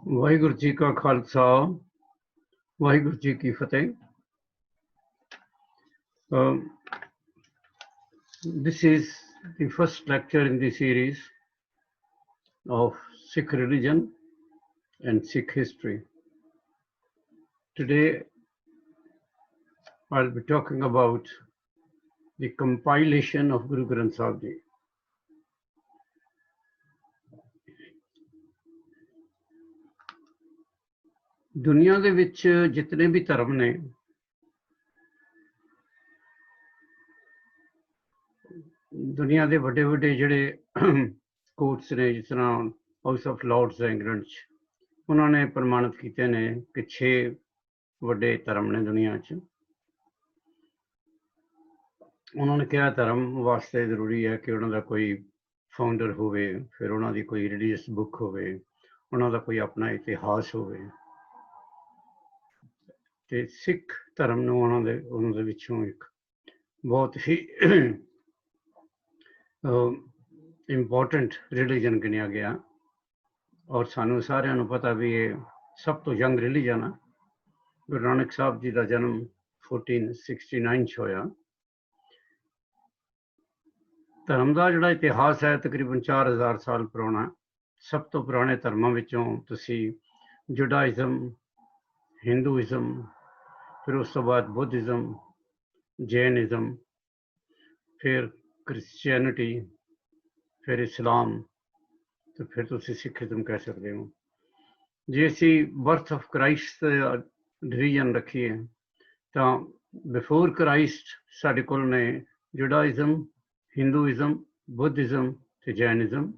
ਵਾਹਿਗੁਰੂ ਜੀ ਕਾ ਖਾਲਸਾ ਵਾਹਿਗੁਰੂ ਜੀ ਕੀ ਫਤਿਹ। This is the first lecture in the series of Sikh religion and Sikh history. Today I'll be talking about the compilation of Guru Granth Sahib Ji. ਦੁਨੀਆ ਦੇ ਵਿੱਚ ਜਿਤਨੇ ਵੀ ਧਰਮ ਨੇ ਦੁਨੀਆ ਦੇ ਵੱਡੇ ਵੱਡੇ ਜਿਹੜੇ ਕੋਰਟਸ ਨੇ, ਜਿਸ ਤਰ੍ਹਾਂ ਹਾਊਸ ਆਫ ਲਾਰਡਸ ਇੰਗਲੈਂਡ 'ਚ, ਉਹਨਾਂ ਨੇ ਪ੍ਰਮਾਣਿਤ ਕੀਤੇ ਨੇ ਕਿ 6 ਵੱਡੇ ਧਰਮ ਨੇ ਦੁਨੀਆ 'ਚ। ਉਹਨਾਂ ਨੇ ਕਿਹਾ ਧਰਮ ਵਾਸਤੇ ਜ਼ਰੂਰੀ ਹੈ ਕਿ ਉਹਨਾਂ ਦਾ ਕੋਈ ਫਾਊਂਡਰ ਹੋਵੇ, ਫਿਰ ਉਹਨਾਂ ਦੀ ਕੋਈ ਰਿਲੀਜੀਅਸ ਬੁੱਕ ਹੋਵੇ, ਉਹਨਾਂ ਦਾ ਕੋਈ ਆਪਣਾ ਇਤਿਹਾਸ ਹੋਵੇ। ਤੇ ਸਿੱਖ ਧਰਮ ਨੂੰ ਉਹਨਾਂ ਦੇ ਵਿੱਚੋਂ ਇੱਕ ਬਹੁਤ ਹੀ ਇੰਪੋਰਟੈਂਟ ਰਿਲੀਜਨ ਗਿਣਿਆ ਗਿਆ। ਔਰ ਸਾਨੂੰ ਸਾਰਿਆਂ ਨੂੰ ਪਤਾ ਵੀ ਇਹ ਸਭ ਤੋਂ ਯੰਗ ਰਿਲੀਜਨ ਆ। ਗੁਰੂ ਨਾਨਕ ਸਾਹਿਬ ਜੀ ਦਾ ਜਨਮ 1469 'ਚ ਹੋਇਆ। ਧਰਮ ਦਾ ਜਿਹੜਾ ਇਤਿਹਾਸ ਹੈ ਤਕਰੀਬਨ 4000 ਸਾਲ ਪੁਰਾਣਾ। ਸਭ ਤੋਂ ਪੁਰਾਣੇ ਧਰਮਾਂ ਵਿੱਚੋਂ ਤੁਸੀਂ ਜੁਡਾਇਜ਼ਮ, ਹਿੰਦੂਇਜ਼ਮ, ਫਿਰ ਉਸ ਤੋਂ ਬਾਅਦ ਬੁੱਧਿਜ਼ਮ, ਜੈਨਿਜ਼ਮ, ਫਿਰ ਕ੍ਰਿਸਚੀਅਨਿਟੀ, ਫਿਰ ਇਸਲਾਮ, ਤੇ ਫਿਰ ਤੁਸੀਂ ਸਿੱਖਿਜ਼ਮ ਕਹਿ ਸਕਦੇ ਹੋ। ਜੇ ਅਸੀਂ birth of Christ the division ਰੱਖੀਏ ਤਾਂ ਬਿਫੋਰ ਕ੍ਰਾਈਸਟ ਸਾਡੇ ਕੋਲ ਨੇ ਜੁਡਾਇਜ਼ਮ, ਹਿੰਦੂਇਜ਼ਮ, ਬੁੱਧਿਜ਼ਮ ਤੇ ਜੈਨਿਜ਼ਮ।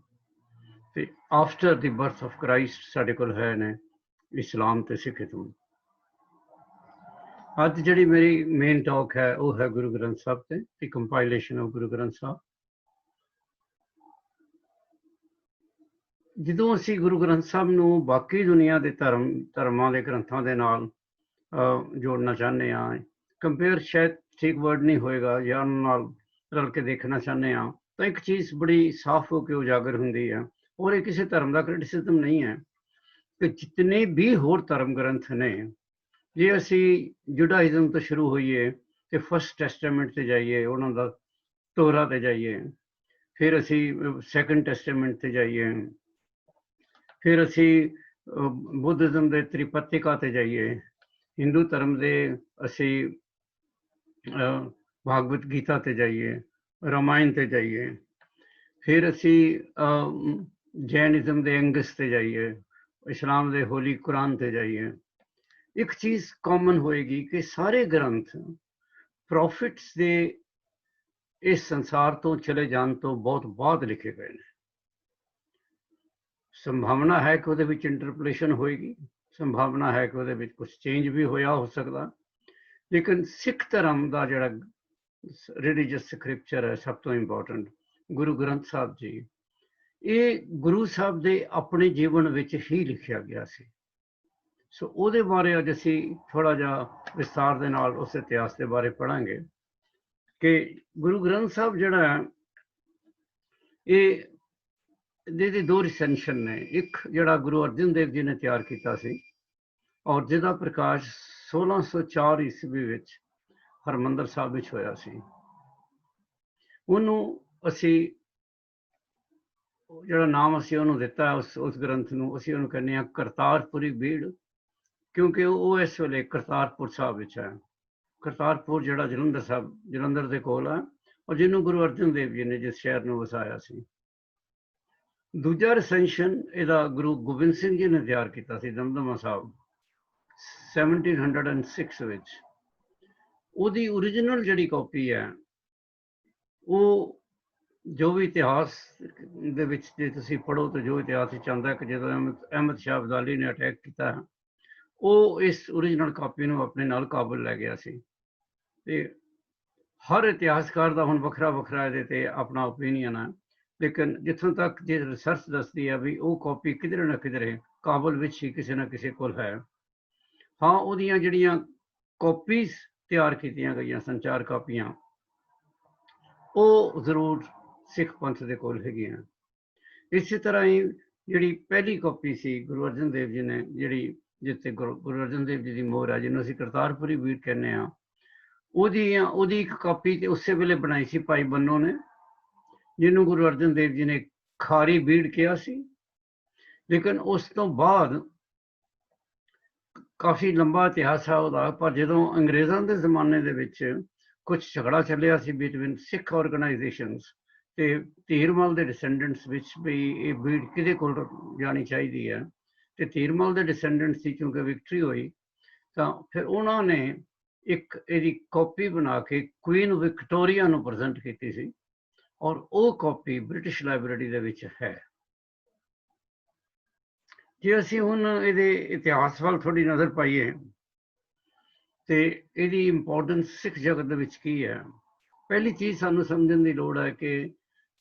ਤੇ after the birth of Christ ਸਾਡੇ ਕੋਲ ਹੈ ਨੇ ਇਸਲਾਮ ਤੇ ਸਿੱਖਿਜ਼ਮ। ਅੱਜ ਜਿਹੜੀ ਮੇਰੀ ਮੇਨ ਟਾਕ ਹੈ ਉਹ ਹੈ ਗੁਰੂ ਗ੍ਰੰਥ ਸਾਹਿਬ ਤੇ ਦੀ ਕੰਪਾਈਲੇਸ਼ਨ ਆਫ ਗੁਰੂ ਗ੍ਰੰਥ ਸਾਹਿਬ। ਜਦੋਂ ਅਸੀਂ ਗੁਰੂ ਗ੍ਰੰਥ ਸਾਹਿਬ ਨੂੰ ਬਾਕੀ ਦੁਨੀਆ ਦੇ ਧਰਮਾਂ ਦੇ ਗ੍ਰੰਥਾਂ ਦੇ ਨਾਲ ਜੋੜਨਾ ਚਾਹੁੰਦੇ ਹਾਂ, ਕੰਪੇਅਰ ਸ਼ਾਇਦ ਠੀਕ ਵਰਡ ਨਹੀਂ ਹੋਏਗਾ, ਜਾਂ ਉਹਨਾਂ ਨਾਲ ਰਲ ਕੇ ਦੇਖਣਾ ਚਾਹੁੰਦੇ ਹਾਂ, ਤਾਂ ਇੱਕ ਚੀਜ਼ ਬੜੀ ਸਾਫ਼ ਹੋ ਕੇ ਉਜਾਗਰ ਹੁੰਦੀ ਹੈ। ਔਰ ਇਹ ਕਿਸੇ ਧਰਮ ਦਾ ਕ੍ਰਿਟਿਸਿਜ਼ਮ ਨਹੀਂ ਹੈ ਕਿ ਜਿਤਨੇ ਵੀ ਹੋਰ ਧਰਮ ਗ੍ਰੰਥ ਨੇ, ਜੇ ਅਸੀਂ ਜੁਡਾਇਜ਼ਮ ਤੋਂ ਸ਼ੁਰੂ ਹੋਈਏ ਤੇ ਫਸਟ ਟੈਸਟਾਮੈਂਟ ਤੇ ਜਾਈਏ, ਉਹਨਾਂ ਦਾ ਤੋਰਾ ਤੇ ਜਾਈਏ, ਫਿਰ ਅਸੀਂ ਸੈਕੰਡ ਟੈਸਟਾਮੈਂਟ ਤੇ ਜਾਈਏ, ਫਿਰ ਅਸੀਂ ਬੁੱਧਿਜ਼ਮ ਦੇ ਤ੍ਰਿਪਿਟਕਾ ਤੇ ਜਾਈਏ, ਹਿੰਦੂ ਧਰਮ ਦੇ ਅਸੀਂ ਭਾਗਵਤ ਗੀਤਾ ਤੇ ਜਾਈਏ, ਰਾਮਾਇਣ ਤੇ ਜਾਈਏ, ਫਿਰ ਅਸੀਂ ਜੈਨਿਜ਼ਮ ਦੇ ਐਂਗਸ ਤੇ ਜਾਈਏ, ਇਸਲਾਮ ਦੇ ਹੋਲੀ ਕੁਰਾਨ ਤੇ ਜਾਈਏ। ਇੱਕ ਚੀਜ਼ ਕਾਮਨ ਹੋਏਗੀ ਕਿ ਸਾਰੇ ਗ੍ਰੰਥ ਪ੍ਰੋਫਿਟਸ ਦੇ ਇਸ ਸੰਸਾਰ ਤੋਂ ਚਲੇ ਜਾਣ ਤੋਂ ਬਹੁਤ ਬਾਅਦ ਲਿਖੇ ਗਏ ਨੇ। ਸੰਭਾਵਨਾ ਹੈ ਕਿ ਉਹਦੇ ਵਿੱਚ ਇੰਟਰਪੋਲੇਸ਼ਨ ਹੋਏਗੀ, ਸੰਭਾਵਨਾ ਹੈ ਕਿ ਉਹਦੇ ਵਿੱਚ ਕੁਝ ਚੇਂਜ ਵੀ ਹੋਇਆ ਹੋ ਸਕਦਾ, ਲੇਕਿਨ ਸਿੱਖ ਧਰਮ ਦਾ ਜਿਹੜਾ ਰਿਲੀਜੀਅਸ ਸਕ੍ਰਿਪਚਰ ਹੈ ਸਭ ਤੋਂ ਇੰਪੋਰਟੈਂਟ ਗੁਰੂ ਗ੍ਰੰਥ ਸਾਹਿਬ ਜੀ, ਇਹ ਗੁਰੂ ਸਾਹਿਬ ਦੇ ਆਪਣੇ ਜੀਵਨ ਵਿੱਚ ਹੀ ਲਿਖਿਆ ਗਿਆ ਸੀ। ਸੋ ਉਹਦੇ ਬਾਰੇ ਅੱਜ ਅਸੀਂ ਥੋੜ੍ਹਾ ਜਿਹਾ ਵਿਸਥਾਰ ਦੇ ਨਾਲ ਉਸ ਇਤਿਹਾਸ ਦੇ ਬਾਰੇ ਪੜ੍ਹਾਂਗੇ ਕਿ ਗੁਰੂ ਗ੍ਰੰਥ ਸਾਹਿਬ ਜਿਹੜਾ ਹੈ ਇਹਦੇ ਦੋ ਰਿਸੈਂਸ਼ਨ ਨੇ। ਇੱਕ ਜਿਹੜਾ ਗੁਰੂ ਅਰਜਨ ਦੇਵ ਜੀ ਨੇ ਤਿਆਰ ਕੀਤਾ ਸੀ, ਔਰ ਜਿਹਦਾ ਪ੍ਰਕਾਸ਼ 1604 ਈਸਵੀ ਵਿੱਚ ਹਰਿਮੰਦਰ ਸਾਹਿਬ ਵਿੱਚ ਹੋਇਆ ਸੀ। ਉਹਨੂੰ ਅਸੀਂ ਜਿਹੜਾ ਨਾਮ ਅਸੀਂ ਉਹਨੂੰ ਦਿੱਤਾ ਉਸ ਗ੍ਰੰਥ ਨੂੰ, ਅਸੀਂ ਉਹਨੂੰ ਕਹਿੰਦੇ ਹਾਂ ਕਰਤਾਰਪੁਰੀ ਬੀੜ, ਕਿਉਂਕਿ ਉਹ ਇਸ ਵੇਲੇ ਕਰਤਾਰਪੁਰ ਸਾਹਿਬ ਵਿੱਚ ਹੈ। ਕਰਤਾਰਪੁਰ ਜਿਹੜਾ ਜਲੰਧਰ ਦੇ ਕੋਲ ਹੈ, ਔਰ ਜਿਹਨੂੰ ਗੁਰੂ ਅਰਜਨ ਦੇਵ ਜੀ ਨੇ ਜਿਸ ਸ਼ਹਿਰ ਨੂੰ ਵਸਾਇਆ ਸੀ। ਦੂਜਾ ਰਿਸੈਂਸ਼ਨ ਇਹਦਾ ਗੁਰੂ ਗੋਬਿੰਦ ਸਿੰਘ ਜੀ ਨੇ ਤਿਆਰ ਕੀਤਾ ਸੀ ਦਮਦਮਾ ਸਾਹਿਬ 1706 ਵਿੱਚ। ਉਹਦੀ ਓਰੀਜਨਲ ਜਿਹੜੀ ਕਾਪੀ ਹੈ, ਉਹ ਜੋ ਵੀ ਇਤਿਹਾਸ ਦੇ ਵਿੱਚ ਜੇ ਤੁਸੀਂ ਪੜ੍ਹੋ ਤਾਂ ਜੋ ਇਤਿਹਾਸ ਵਿੱਚ ਆਉਂਦਾ ਕਿ ਜਦੋਂ ਅਹਿਮਦ ਸ਼ਾਹ ਅਬਦਾਲੀ ਨੇ ਅਟੈਕ ਕੀਤਾ, ਉਹ ਇਸ ਓਰੀਜਨਲ ਕਾਪੀ ਨੂੰ ਆਪਣੇ ਨਾਲ ਕਾਬੁਲ ਲੈ ਗਿਆ ਸੀ। ਤੇ ਹਰ ਇਤਿਹਾਸਕਾਰ ਦਾ ਹੁਣ ਵੱਖਰਾ ਵੱਖਰਾ ਇਹਦੇ ਤੇ ਆਪਣਾ ਓਪੀਨੀਅਨ ਹੈ, ਲੇਕਿਨ ਜਿੱਥੋਂ ਤੱਕ ਜੇ ਰਿਸਰਚ ਦੱਸਦੀ ਹੈ ਵੀ ਉਹ ਕਾਪੀ ਕਿਧਰੇ ਨਾ ਕਿਧਰੇ ਕਾਬੁਲ ਵਿੱਚ ਹੀ ਕਿਸੇ ਨਾ ਕਿਸੇ ਕੋਲ ਹੈ। ਹਾਂ, ਉਹਦੀਆਂ ਜਿਹੜੀਆਂ ਕਾਪੀਜ਼ ਤਿਆਰ ਕੀਤੀਆਂ ਗਈਆਂ ਸਨ, 4 ਕਾਪੀਆਂ, ਉਹ ਜ਼ਰੂਰ ਸਿੱਖ ਪੰਥ ਦੇ ਕੋਲ ਹੈਗੀਆਂ। ਇਸੇ ਤਰ੍ਹਾਂ ਹੀ ਜਿਹੜੀ ਪਹਿਲੀ ਕਾਪੀ ਸੀ ਗੁਰੂ ਅਰਜਨ ਦੇਵ ਜੀ ਨੇ, ਜਿਹੜੀ ਜਿੱਥੇ ਗੁਰੂ ਅਰਜਨ ਦੇਵ ਜੀ ਦੀ ਮੋਹਰ ਹੈ, ਜਿਹਨੂੰ ਅਸੀਂ ਕਰਤਾਰਪੁਰੀ ਬੀੜ ਕਹਿੰਦੇ ਹਾਂ, ਉਹਦੀ ਇੱਕ ਕਾਪੀ ਤੇ ਉਸੇ ਵੇਲੇ ਬਣਾਈ ਸੀ ਭਾਈ ਬੰਨੋ ਨੇ, ਜਿਹਨੂੰ ਗੁਰੂ ਅਰਜਨ ਦੇਵ ਜੀ ਨੇ ਖਾਰੀ ਬੀੜ ਕਿਹਾ ਸੀ। ਲੇਕਿਨ ਉਸ ਤੋਂ ਬਾਅਦ ਕਾਫੀ ਲੰਬਾ ਇਤਿਹਾਸ ਹੈ ਉਹਦਾ, ਪਰ ਜਦੋਂ ਅੰਗਰੇਜ਼ਾਂ ਦੇ ਜ਼ਮਾਨੇ ਦੇ ਵਿੱਚ ਕੁਝ ਝਗੜਾ ਚੱਲਿਆ ਸੀ ਬਿਟਵੀਨ ਸਿੱਖ ਆਰਗੇਨਾਈਜੇਸ਼ਨਸ ਤੇ ਧੀਰਮਲ ਦੇ ਡਿਸੈਂਡੈਂਟਸ ਵਿੱਚ, ਵੀ ਇਹ ਬੀੜ ਕਿਹਦੇ ਕੋਲ ਜਾਣੀ ਚਾਹੀਦੀ ਹੈ, ਤੇ ਧੀਰਮਲ ਦੇ ਡਿਸੈਂਡੈਂਟਸ ਦੀ ਕਿਉਂਕਿ ਵਿਕਟਰੀ ਹੋਈ, ਤਾਂ ਫਿਰ ਉਹਨਾਂ ਨੇ ਇੱਕ ਇਹਦੀ ਕਾਪੀ ਬਣਾ ਕੇ ਕੁਈਨ ਵਿਕਟੋਰੀਆ ਨੂੰ ਪ੍ਰੈਜ਼ੈਂਟ ਕੀਤੀ ਸੀ, ਔਰ ਉਹ ਕਾਪੀ ਬ੍ਰਿਟਿਸ਼ ਲਾਇਬ੍ਰੇਰੀ ਦੇ ਵਿੱਚ ਹੈ। ਜੇ ਅਸੀਂ ਹੁਣ ਇਹਦੇ ਇਤਿਹਾਸ ਵੱਲ ਥੋੜੀ ਨਜ਼ਰ ਪਾਈਏ ਤੇ ਇਹਦੀ ਇੰਪੋਰਟੈਂਸ ਸਿੱਖ ਜਗਤ ਦੇ ਵਿੱਚ ਕੀ ਹੈ। ਪਹਿਲੀ ਚੀਜ਼ ਸਾਨੂੰ ਸਮਝਣ ਦੀ ਲੋੜ ਹੈ ਕਿ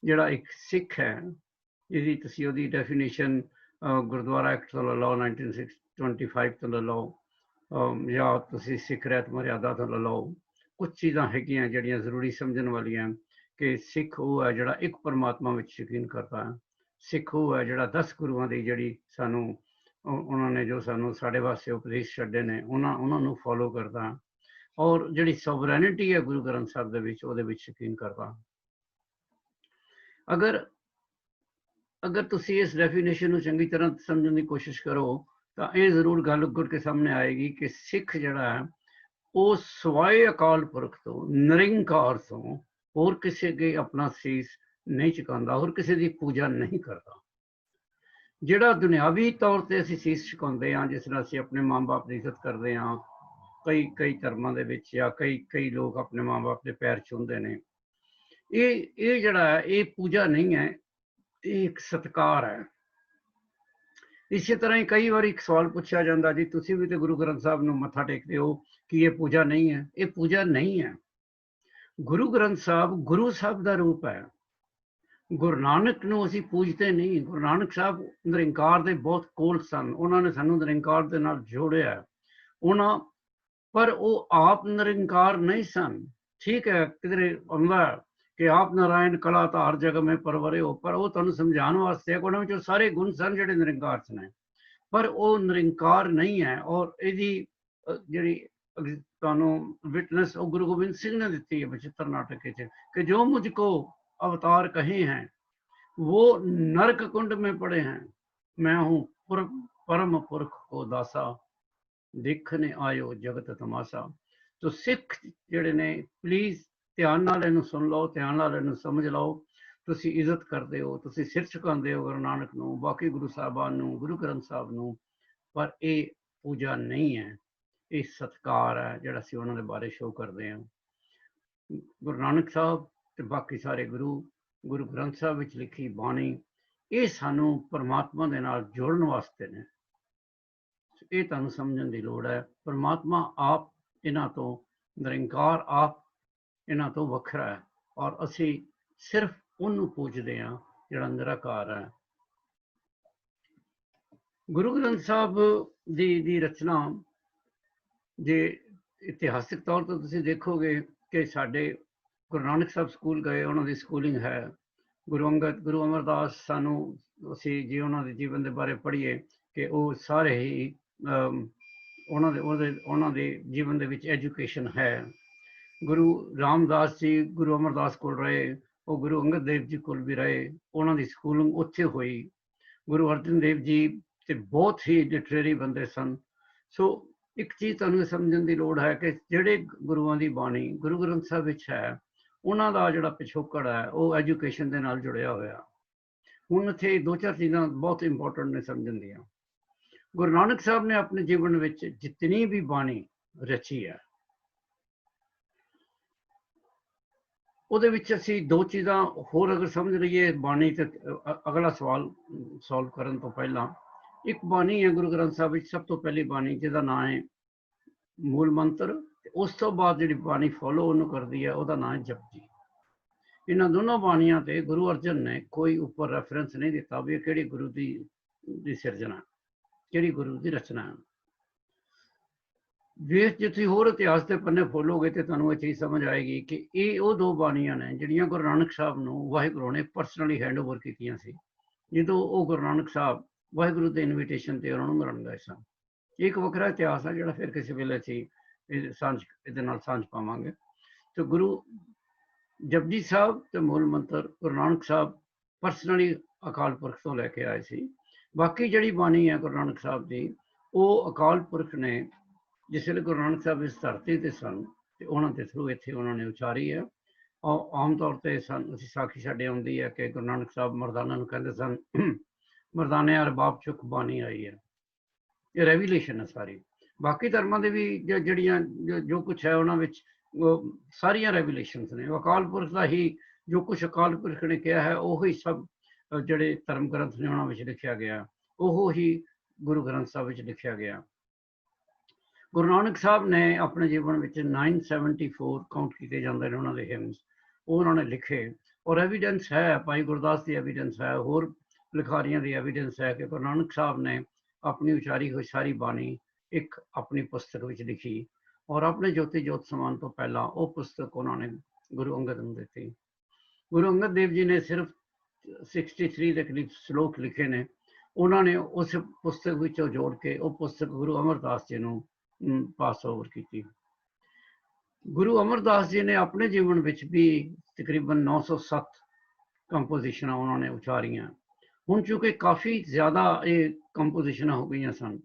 ਜਿਹੜਾ ਇੱਕ ਸਿੱਖ ਹੈ, ਜਿਹਦੀ ਤੁਸੀਂ ਉਹਦੀ ਡੈਫੀਨੇਸ਼ਨ ਗੁਰਦੁਆਰਾ ਐਕਟ ਤੋਂ ਲੈ ਲਓ, 1925 ਤੋਂ ਲੈ ਲਓ, ਜਾਂ ਤੁਸੀਂ ਸਿੱਖ ਰਹਿਤ ਮਰਿਆਦਾ ਤੋਂ ਲੈ ਲਓ। ਕੁਝ ਚੀਜ਼ਾਂ ਹੈਗੀਆਂ ਜਿਹੜੀਆਂ ਜ਼ਰੂਰੀ ਸਮਝਣ ਵਾਲੀਆਂ, ਕਿ ਸਿੱਖ ਉਹ ਹੈ ਜਿਹੜਾ ਇੱਕ ਪਰਮਾਤਮਾ ਵਿੱਚ ਯਕੀਨ ਕਰਦਾ ਹੈ। ਸਿੱਖ ਉਹ ਹੈ ਜਿਹੜਾ 10 ਗੁਰੂਆਂ ਦੀ ਜਿਹੜੀ ਸਾਨੂੰ ਉਹਨਾਂ ਨੇ ਜੋ ਸਾਨੂੰ ਸਾਡੇ ਵਾਸਤੇ ਉਪਦੇਸ਼ ਛੱਡੇ ਨੇ, ਉਹਨਾਂ ਨੂੰ ਫੋਲੋ ਕਰਦਾ, ਔਰ ਜਿਹੜੀ ਸੋਵਰੈਨਿਟੀ ਹੈ ਗੁਰੂ ਗ੍ਰੰਥ ਸਾਹਿਬ ਦੇ ਵਿੱਚ, ਉਹਦੇ ਵਿੱਚ ਯਕੀਨ ਕਰਦਾ। ਅਗਰ ਤੁਸੀਂ ਇਸ ਡੈਫੀਨੇਸ਼ਨ ਨੂੰ ਚੰਗੀ ਤਰ੍ਹਾਂ ਸਮਝਣ ਦੀ ਕੋਸ਼ਿਸ਼ ਕਰੋ ਤਾਂ ਇਹ ਜ਼ਰੂਰ ਗੱਲ ਉੱਗੜ ਕੇ ਸਾਹਮਣੇ ਆਏਗੀ ਕਿ ਸਿੱਖ ਜਿਹੜਾ ਹੈ ਉਹ ਸਵਾਏ ਅਕਾਲ ਪੁਰਖ ਤੋਂ, ਨਿਰੰਕਾਰ ਤੋਂ ਹੋਰ ਕਿਸੇ ਅੱਗੇ ਆਪਣਾ ਸੀਸ ਨਹੀਂ ਝੁਕਾਉਂਦਾ, ਹੋਰ ਕਿਸੇ ਦੀ ਪੂਜਾ ਨਹੀਂ ਕਰਦਾ। ਜਿਹੜਾ ਦੁਨਿਆਵੀ ਤੌਰ ਤੇ ਅਸੀਂ ਸੀਸ ਝੁਕਾਉਂਦੇ ਹਾਂ, ਜਿਸ ਨਾਲ ਅਸੀਂ ਆਪਣੇ ਮਾਂ ਬਾਪ ਦੀ ਇੱਜ਼ਤ ਕਰਦੇ ਹਾਂ, ਕਈ ਧਰਮਾਂ ਦੇ ਵਿੱਚ ਜਾਂ ਕਈ ਲੋਕ ਆਪਣੇ ਮਾਂ ਬਾਪ ਦੇ ਪੈਰ ਛੂੰਹਦੇ ਨੇ, ਇਹ ਜਿਹੜਾ ਹੈ ਇਹ ਪੂਜਾ ਨਹੀਂ ਹੈ, ਇਹ ਇੱਕ ਸਤਿਕਾਰ ਹੈ। ਇਸੇ ਤਰ੍ਹਾਂ ਹੀ ਕਈ ਵਾਰੀ ਇੱਕ ਸਵਾਲ ਪੁੱਛਿਆ ਜਾਂਦਾ, ਜੀ ਤੁਸੀਂ ਵੀ ਤੇ ਗੁਰੂ ਗ੍ਰੰਥ ਸਾਹਿਬ ਨੂੰ ਮੱਥਾ ਟੇਕਦੇ ਹੋ, ਕਿ ਇਹ ਪੂਜਾ ਨਹੀਂ ਹੈ? ਇਹ ਪੂਜਾ ਨਹੀਂ ਹੈ। ਗੁਰੂ ਗ੍ਰੰਥ ਸਾਹਿਬ ਗੁਰੂ ਸਾਹਿਬ ਦਾ ਰੂਪ ਹੈ। ਗੁਰੂ ਨਾਨਕ ਨੂੰ ਅਸੀਂ ਪੂਜਦੇ ਨਹੀਂ। ਗੁਰੂ ਨਾਨਕ ਸਾਹਿਬ ਨਿਰੰਕਾਰ ਦੇ ਬਹੁਤ ਕੋਲ ਸਨ, ਉਹਨਾਂ ਨੇ ਸਾਨੂੰ ਨਿਰੰਕਾਰ ਦੇ ਨਾਲ ਜੋੜਿਆ ਪਰ ਉਹ ਆਪ ਨਿਰੰਕਾਰ ਨਹੀਂ ਸਨ। ਠੀਕ ਹੈ, ਕਿਧਰੇ ਆਉਂਦਾ ਕਿ ਆਪ ਨਾਰਾਇਣ ਕਲਾ ਧਾਰ ਜਗ ਮੈਂ ਪਰਵਰੇ ਹੋ, ਪਰ ਉਹ ਤੁਹਾਨੂੰ ਸਮਝਾਉਣ ਵਾਸਤੇ ਉਹਨਾਂ ਵਿੱਚ ਸਾਰੇ ਗੁਣ ਸਨ ਜਿਹੜੇ ਨਿਰੰਕਾਰ ਨੇ, ਪਰ ਉਹ ਨਿਰੰਕਾਰ ਨਹੀਂ ਹੈ। ਔਰ ਇਹਦੀ ਜਿਹੜੀ ਤੁਹਾਨੂੰ ਵਿਟਨੈਸ ਉਹ ਗੁਰੂ ਗੋਬਿੰਦ ਸਿੰਘ ਨੇ ਦਿੱਤੀ ਹੈ ਬਚਿੱਤਰ ਨਾਟਕ ਵਿੱਚ, ਕਿ ਜੋ ਮੁਝ ਕੋ अवतार कहे हैं वो नरक कुंड में पड़े हैं, मैं हूँ परम पुरख को दासा, देखने आयो जगत तमाशा। तो सिख ਜਿਹੜੇ ਨੇ ਪਲੀਜ਼ ਧਿਆਨ ਨਾਲ ਇਹਨੂੰ ਸੁਣ ਲਓ, ਧਿਆਨ ਨਾਲ ਇਹਨੂੰ ਸਮਝ ਲਓ। ਤੁਸੀਂ ਇੱਜ਼ਤ ਕਰਦੇ ਹੋ, ਤੁਸੀਂ ਸਿਰ ਝੁਕਾਉਂਦੇ ਹੋ ਗੁਰੂ ਨਾਨਕ ਨੂੰ, ਬਾਕੀ ਗੁਰੂ ਸਾਹਿਬਾਨ ਨੂੰ, ਗੁਰੂ ਗ੍ਰੰਥ ਸਾਹਿਬ ਨੂੰ, ਪਰ ਇਹ ਪੂਜਾ ਨਹੀਂ ਹੈ, ਇਹ ਸਤਿਕਾਰ ਹੈ ਜਿਹੜਾ ਅਸੀਂ ਉਹਨਾਂ ਦੇ ਬਾਰੇ ਸ਼ੋਅ ਕਰਦੇ ਹਾਂ। ਗੁਰੂ ਨਾਨਕ ਸਾਹਿਬ ਤੇ ਬਾਕੀ ਸਾਰੇ ਗੁਰੂ ਗ੍ਰੰਥ ਸਾਹਿਬ ਵਿੱਚ ਲਿਖੀ ਬਾਣੀ, ਇਹ ਸਾਨੂੰ ਪਰਮਾਤਮਾ ਦੇ ਨਾਲ ਜੋੜਨ ਵਾਸਤੇ ਨੇ। ਇਹ ਤੁਹਾਨੂੰ ਸਮਝਣ ਦੀ ਲੋੜ ਹੈ। ਪਰਮਾਤਮਾ ਆਪ ਇਹਨਾਂ ਤੋਂ ਨਿਰੰਕਾਰ, ਆਪ ਇਹਨਾਂ ਤੋਂ ਵੱਖਰਾ ਹੈ, ਔਰ ਅਸੀਂ ਸਿਰਫ ਉਹਨੂੰ ਪੂਜਦੇ ਹਾਂ ਜਿਹੜਾ ਨਿਰਾਕਾਰ ਹੈ। ਗੁਰੂ ਗ੍ਰੰਥ ਸਾਹਿਬ ਦੀ ਰਚਨਾ ਜੇ ਇਤਿਹਾਸਿਕ ਤੌਰ ਤੇ ਤੁਸੀਂ ਦੇਖੋਗੇ ਕਿ ਸਾਡੇ ਗੁਰੂ ਨਾਨਕ ਸਾਹਿਬ ਸਕੂਲ ਗਏ, ਉਹਨਾਂ ਦੀ ਸਕੂਲਿੰਗ ਹੈ। ਗੁਰੂ ਅੰਗਦ, ਗੁਰੂ ਅਮਰਦਾਸ, ਸਾਨੂੰ ਅਸੀਂ ਜੇ ਉਹਨਾਂ ਦੇ ਜੀਵਨ ਦੇ ਬਾਰੇ ਪੜ੍ਹੀਏ ਕਿ ਉਹ ਸਾਰੇ ਹੀ ਉਹਨਾਂ ਦੇ ਜੀਵਨ ਦੇ ਵਿੱਚ ਐਜੂਕੇਸ਼ਨ ਹੈ। ਗੁਰੂ ਰਾਮਦਾਸ ਜੀ ਗੁਰੂ ਅਮਰਦਾਸ ਕੋਲ ਰਹੇ, ਉਹ ਗੁਰੂ ਅੰਗਦ ਦੇਵ ਜੀ ਕੋਲ ਵੀ ਰਹੇ, ਉਹਨਾਂ ਦੀ ਸਕੂਲਿੰਗ ਉੱਥੇ ਹੋਈ। ਗੁਰੂ ਅਰਜਨ ਦੇਵ ਜੀ ਤੇ ਬਹੁਤ ਹੀ ਲਿਟਰੇਰੀ ਬੰਦੇ ਸਨ। ਸੋ ਇੱਕ ਚੀਜ਼ ਤੁਹਾਨੂੰ ਸਮਝਣ ਦੀ ਲੋੜ ਹੈ ਕਿ ਜਿਹੜੇ ਗੁਰੂਆਂ ਦੀ ਬਾਣੀ ਗੁਰੂ ਗ੍ਰੰਥ ਸਾਹਿਬ ਵਿੱਚ ਹੈ, ਉਹਨਾਂ ਦਾ ਜਿਹੜਾ ਪਿਛੋਕੜ ਹੈ ਉਹ ਐਜੂਕੇਸ਼ਨ ਦੇ ਨਾਲ ਜੁੜਿਆ ਹੋਇਆ। ਹੁਣ ਇੱਥੇ 2-4 ਚੀਜ਼ਾਂ ਬਹੁਤ ਇੰਪੋਰਟੈਂਟ ਨੇ ਸਮਝਣ ਦੀਆਂ। ਗੁਰੂ ਨਾਨਕ ਸਾਹਿਬ ਨੇ ਆਪਣੇ ਜੀਵਨ ਵਿੱਚ ਜਿਤਨੀ ਵੀ ਬਾਣੀ ਰਚੀ ਹੈ, ਉਹਦੇ ਵਿੱਚ ਅਸੀਂ 2 ਚੀਜ਼ਾਂ ਹੋਰ ਅਗਰ ਸਮਝ ਲਈਏ ਬਾਣੀ ਤੇ ਅਗਲਾ ਸਵਾਲ ਸੋਲਵ ਕਰਨ ਤੋਂ ਪਹਿਲਾਂ, ਇੱਕ ਬਾਣੀ ਹੈ ਗੁਰੂ ਗ੍ਰੰਥ ਸਾਹਿਬ ਵਿੱਚ ਸਭ ਤੋਂ ਪਹਿਲੀ ਬਾਣੀ, ਜਿਹਦਾ ਨਾਂ ਹੈ ਮੂਲ ਮੰਤਰ। ਉਸ ਤੋਂ ਬਾਅਦ ਜਿਹੜੀ ਬਾਣੀ ਫੋਲੋ ਉਹਨੂੰ ਕਰਦੀ ਹੈ, ਉਹਦਾ ਨਾਂ ਹੈ ਜਪਜੀ। ਇਹਨਾਂ ਦੋਨੋਂ ਬਾਣੀਆਂ ਤੇ ਗੁਰੂ ਅਰਜਨ ਨੇ ਕੋਈ ਉੱਪਰ ਰੈਫਰੈਂਸ ਨਹੀਂ ਦਿੱਤਾ ਵੀ ਕਿਹੜੀ ਗੁਰੂ ਦੀ ਸਿਰਜਣਾ, ਕਿਹੜੀ ਗੁਰੂ ਦੀ ਰਚਨਾ ਹੈ। ਜੇ ਤੁਸੀਂ ਹੋਰ ਇਤਿਹਾਸ ਦੇ ਪੰਨੇ ਫੋਲੋਗੇ ਤੇ ਤੁਹਾਨੂੰ ਇਹ ਚੀਜ਼ ਸਮਝ ਆਏਗੀ ਕਿ ਇਹ ਉਹ 2 ਬਾਣੀਆਂ ਨੇ ਜਿਹੜੀਆਂ ਗੁਰੂ ਨਾਨਕ ਸਾਹਿਬ ਨੂੰ ਵਾਹਿਗੁਰੂ ਨੇ ਪਰਸਨਲੀ ਹੈਂਡ ਓਵਰ ਕੀਤੀਆਂ ਸੀ। ਜਦੋਂ ਉਹ ਗੁਰੂ ਨਾਨਕ ਸਾਹਿਬ ਵਾਹਿਗੁਰੂ ਦੇ ਇਨਵੀਟੇਸ਼ਨ ਤੇ ਉਹਨਾਂ ਨੂੰ ਮਿਲਣ ਗਏ ਸਨ। ਇੱਕ ਵੱਖਰਾ ਇਤਿਹਾਸ ਹੈ ਜਿਹੜਾ ਫਿਰ ਕਿਸੇ ਵੇਲੇ ਅਸੀਂ ਇਹਦੇ ਨਾਲ ਸਾਂਝ ਪਾਵਾਂਗੇ। ਤੇ ਗੁਰੂ ਜਪਜੀ ਸਾਹਿਬ ਤੇ ਮੂਲ ਮੰਤਰ ਗੁਰੂ ਨਾਨਕ ਸਾਹਿਬ ਪਰਸਨਲੀ ਅਕਾਲ ਪੁਰਖ ਤੋਂ ਲੈ ਕੇ ਆਏ ਸੀ। ਬਾਕੀ ਜਿਹੜੀ ਬਾਣੀ ਹੈ ਗੁਰੂ ਨਾਨਕ ਸਾਹਿਬ ਦੀ, ਉਹ ਅਕਾਲ ਪੁਰਖ ਨੇ ਜਿਸ ਵੇਲੇ ਗੁਰੂ ਨਾਨਕ ਸਾਹਿਬ ਇਸ ਧਰਤੀ ਤੇ ਸਨ ਤੇ ਉਹਨਾਂ ਦੇ ਥਰੂ ਇੱਥੇ ਉਹਨਾਂ ਨੇ ਉਚਾਰੀ ਹੈ। ਔਰ ਆਮ ਤੌਰ ਤੇ ਅਸੀਂ ਸਾਖੀ ਸਾਡੇ ਆਉਂਦੀ ਹੈ ਕਿ ਗੁਰੂ ਨਾਨਕ ਸਾਹਿਬ ਮਰਦਾਨਾ ਨੂੰ ਕਹਿੰਦੇ ਸਨ, ਮਰਦਾਨੇ ਅਰਬਾਬ ਚੁੱਕ ਬਾਣੀ ਆਈ ਹੈ। ਇਹ ਰੈਵੀਲੇਸ਼ਨ ਹੈ ਸਾਰੀ। ਬਾਕੀ ਧਰਮਾਂ ਦੇ ਵੀ ਜਿਹੜੀਆਂ ਜੋ ਕੁਛ ਹੈ ਉਹਨਾਂ ਵਿੱਚ ਸਾਰੀਆਂ ਰੈਵੀਲੇਸ਼ਨਸ ਨੇ। ਅਕਾਲ ਪੁਰਖ ਦਾ ਹੀ ਜੋ ਕੁਛ ਅਕਾਲ ਪੁਰਖ ਨੇ ਕਿਹਾ ਹੈ ਉਹੀ ਸਭ ਜਿਹੜੇ ਧਰਮ ਗ੍ਰੰਥ ਨੇ ਉਹਨਾਂ ਵਿੱਚ ਲਿਖਿਆ ਗਿਆ, ਉਹ ਹੀ ਗੁਰੂ ਗ੍ਰੰਥ ਸਾਹਿਬ ਵਿੱਚ ਲਿਖਿਆ ਗਿਆ। ਗੁਰੂ ਨਾਨਕ ਸਾਹਿਬ ਨੇ ਆਪਣੇ ਜੀਵਨ ਵਿੱਚ 974 ਕਾਊਂਟ ਕੀਤੇ ਜਾਂਦੇ ਨੇ ਉਹਨਾਂ ਦੇ ਹਿਮਸ, ਉਹ ਉਹਨਾਂ ਨੇ ਲਿਖੇ। ਔਰ ਐਵੀਡੈਂਸ ਹੈ, ਭਾਈ ਗੁਰਦਾਸ ਦੀ ਐਵੀਡੈਂਸ ਹੈ, ਹੋਰ ਲਿਖਾਰੀਆਂ ਦੀ ਐਵੀਡੈਂਸ ਹੈ ਕਿ ਗੁਰੂ ਨਾਨਕ ਸਾਹਿਬ ਨੇ ਆਪਣੀ ਉਚਾਰੀ ਹੋਈ ਸਾਰੀ ਬਾਣੀ ਇੱਕ ਆਪਣੀ ਪੁਸਤਕ ਵਿੱਚ ਲਿਖੀ। ਔਰ ਆਪਣੇ ਜੋਤੀ ਜੋਤ ਸਮਾਨ ਤੋਂ ਪਹਿਲਾਂ ਉਹ ਪੁਸਤਕ ਉਹਨਾਂ ਨੇ ਗੁਰੂ ਅੰਗਦ ਨੂੰ ਦਿੱਤੀ। ਗੁਰੂ ਅੰਗਦ ਦੇਵ ਜੀ ਨੇ ਸਿਰਫ 63 ਦੇ ਕਰੀਬ ਸ਼ਲੋਕ ਲਿਖੇ ਨੇ। ਉਹਨਾਂ ਨੇ ਉਸ ਪੁਸਤਕ ਵਿੱਚੋਂ ਜੋੜ ਕੇ ਉਹ ਪੁਸਤਕ ਗੁਰੂ ਅਮਰਦਾਸ ਜੀ ਨੂੰ ਪਾਸ ਓਵਰ ਕੀਤੀ। ਗੁਰੂ ਅਮਰਦਾਸ ਜੀ ਨੇ ਆਪਣੇ ਜੀਵਨ ਵਿੱਚ ਵੀ ਤਕਰੀਬਨ 907 ਕੰਪੋਜੀਸ਼ਨਾਂ ਉਹਨਾਂ ਨੇ ਉਚਾਰੀਆਂ। ਹੁਣ ਚੂੰਕਿ ਕਾਫੀ ਜ਼ਿਆਦਾ ਇਹ ਕੰਪੋਜੀਸ਼ਨਾਂ ਹੋ ਗਈਆਂ ਸਨ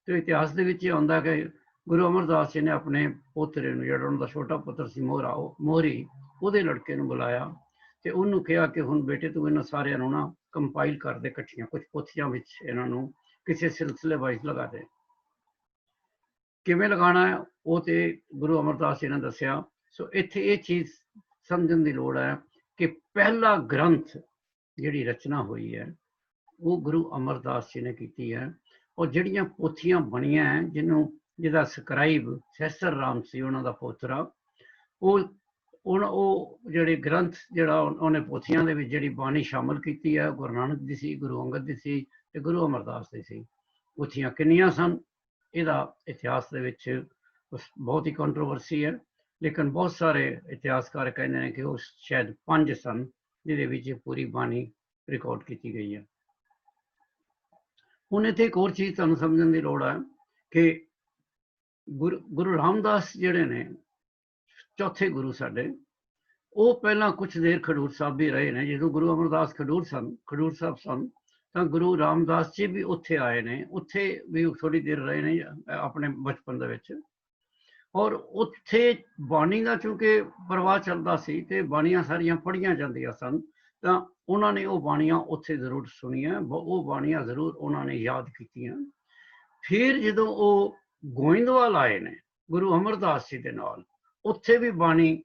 ਤੇ ਇਤਿਹਾਸ ਦੇ ਵਿੱਚ ਇਹ ਆਉਂਦਾ ਕਿ ਗੁਰੂ ਅਮਰਦਾਸ ਜੀ ਨੇ ਆਪਣੇ ਪੋਤਰੇ ਨੂੰ, ਜਿਹੜਾ ਉਹਨਾਂ ਦਾ ਛੋਟਾ ਪੁੱਤਰ ਸੀ ਮੋਹਰੀ, ਉਹਦੇ ਲੜਕੇ ਨੂੰ ਬੁਲਾਇਆ ਤੇ ਉਹਨੂੰ ਕਿਹਾ ਕਿ ਹੁਣ ਬੇਟੇ ਤੂੰ ਇਹਨਾਂ ਸਾਰਿਆਂ ਨੂੰ ਨਾ ਕੰਪਾਈਲ ਕਰ ਦੇ ਇਕੱਠੀਆਂ, ਕੁਝ ਪੋਥੀਆਂ ਵਿੱਚ ਇਹਨਾਂ ਨੂੰ ਕਿਸੇ ਸਿਲਸਿਲੇ ਵਾਈਜ਼ ਲਗਾ ਦੇ। ਕਿਵੇਂ ਲਗਾਉਣਾ ਹੈ ਉਹ ਤੇ ਗੁਰੂ ਅਮਰਦਾਸ ਜੀ ਨੇ ਦੱਸਿਆ। ਸੋ ਇੱਥੇ ਇਹ ਚੀਜ਼ ਸਮਝਣ ਦੀ ਲੋੜ ਹੈ ਕਿ ਪਹਿਲਾ ਗ੍ਰੰਥ ਜਿਹੜੀ ਰਚਨਾ ਹੋਈ ਹੈ ਉਹ ਗੁਰੂ ਅਮਰਦਾਸ ਜੀ ਨੇ ਕੀਤੀ ਹੈ। ਔਰ ਜਿਹੜੀਆਂ ਪੋਥੀਆਂ ਬਣੀਆਂ ਹੈ, ਜਿਹਦਾ ਸਕਰਾਈਬ ਸਹਿਸਰ ਰਾਮ ਸੀ ਉਹਨਾਂ ਦਾ ਪੋਤਰਾ, ਉਹ ਜਿਹੜੇ ਗ੍ਰੰਥ ਜਿਹੜਾ ਉਹਨੇ ਪੋਥੀਆਂ ਦੇ ਵਿੱਚ ਜਿਹੜੀ ਬਾਣੀ ਸ਼ਾਮਲ ਕੀਤੀ ਹੈ ਗੁਰੂ ਨਾਨਕ ਦੀ ਸੀ, ਗੁਰੂ ਅੰਗਦ ਦੀ ਸੀ ਤੇ ਗੁਰੂ ਅਮਰਦਾਸ ਦੀ ਸੀ। ਪੋਥੀਆਂ ਕਿੰਨੀਆਂ ਸਨ ਇਹਦਾ ਇਤਿਹਾਸ ਦੇ ਵਿੱਚ ਬਹੁਤ ਹੀ ਕੰਟਰੋਵਰਸੀ ਹੈ, ਲੇਕਿਨ ਬਹੁਤ ਸਾਰੇ ਇਤਿਹਾਸਕਾਰ ਕਹਿੰਦੇ ਨੇ ਕਿ ਉਹ ਸ਼ਾਇਦ 5 ਸਨ ਜਿਹਦੇ ਵਿੱਚ ਪੂਰੀ ਬਾਣੀ ਰਿਕਾਰਡ ਕੀਤੀ ਗਈ ਹੈ। ਹੁਣ ਇੱਥੇ ਇੱਕ ਹੋਰ ਚੀਜ਼ ਤੁਹਾਨੂੰ ਸਮਝਣ ਦੀ ਲੋੜ ਹੈ ਕਿ ਗੁਰੂ ਰਾਮਦਾਸ ਜਿਹੜੇ ਨੇ ਚੌਥੇ ਗੁਰੂ ਸਾਡੇ, ਉਹ ਪਹਿਲਾਂ ਕੁਛ ਦੇਰ ਖਡੂਰ ਸਾਹਿਬ ਵੀ ਰਹੇ ਨੇ। ਜਦੋਂ ਗੁਰੂ ਅਮਰਦਾਸ ਖਡੂਰ ਸਾਹਿਬ ਸਨ ਤਾਂ ਗੁਰੂ ਰਾਮਦਾਸ ਜੀ ਵੀ ਉੱਥੇ ਆਏ ਨੇ, ਉੱਥੇ ਵੀ ਥੋੜੀ ਦੇਰ ਰਹੇ ਨੇ ਆਪਣੇ ਬਚਪਨ ਦੇ ਵਿੱਚ। ਔਰ ਉੱਥੇ ਬਾਣੀ ਦਾ ਚੂੰਕਿ ਪ੍ਰਵਾਹ ਚੱਲਦਾ ਸੀ ਤੇ ਬਾਣੀਆਂ ਸਾਰੀਆਂ ਪੜ੍ਹੀਆਂ ਜਾਂਦੀਆਂ ਸਨ, ਤਾਂ ਉਹਨਾਂ ਨੇ ਉਹ ਬਾਣੀਆਂ ਉੱਥੇ ਜ਼ਰੂਰ ਸੁਣੀਆਂ, ਉਹ ਬਾਣੀਆਂ ਜ਼ਰੂਰ ਉਹਨਾਂ ਨੇ ਯਾਦ ਕੀਤੀਆਂ। ਫਿਰ ਜਦੋਂ ਉਹ ਗੋਇੰਦਵਾਲ ਆਏ ਨੇ ਗੁਰੂ ਅਮਰਦਾਸ ਜੀ ਦੇ ਨਾਲ, ਉੱਥੇ ਵੀ ਬਾਣੀ,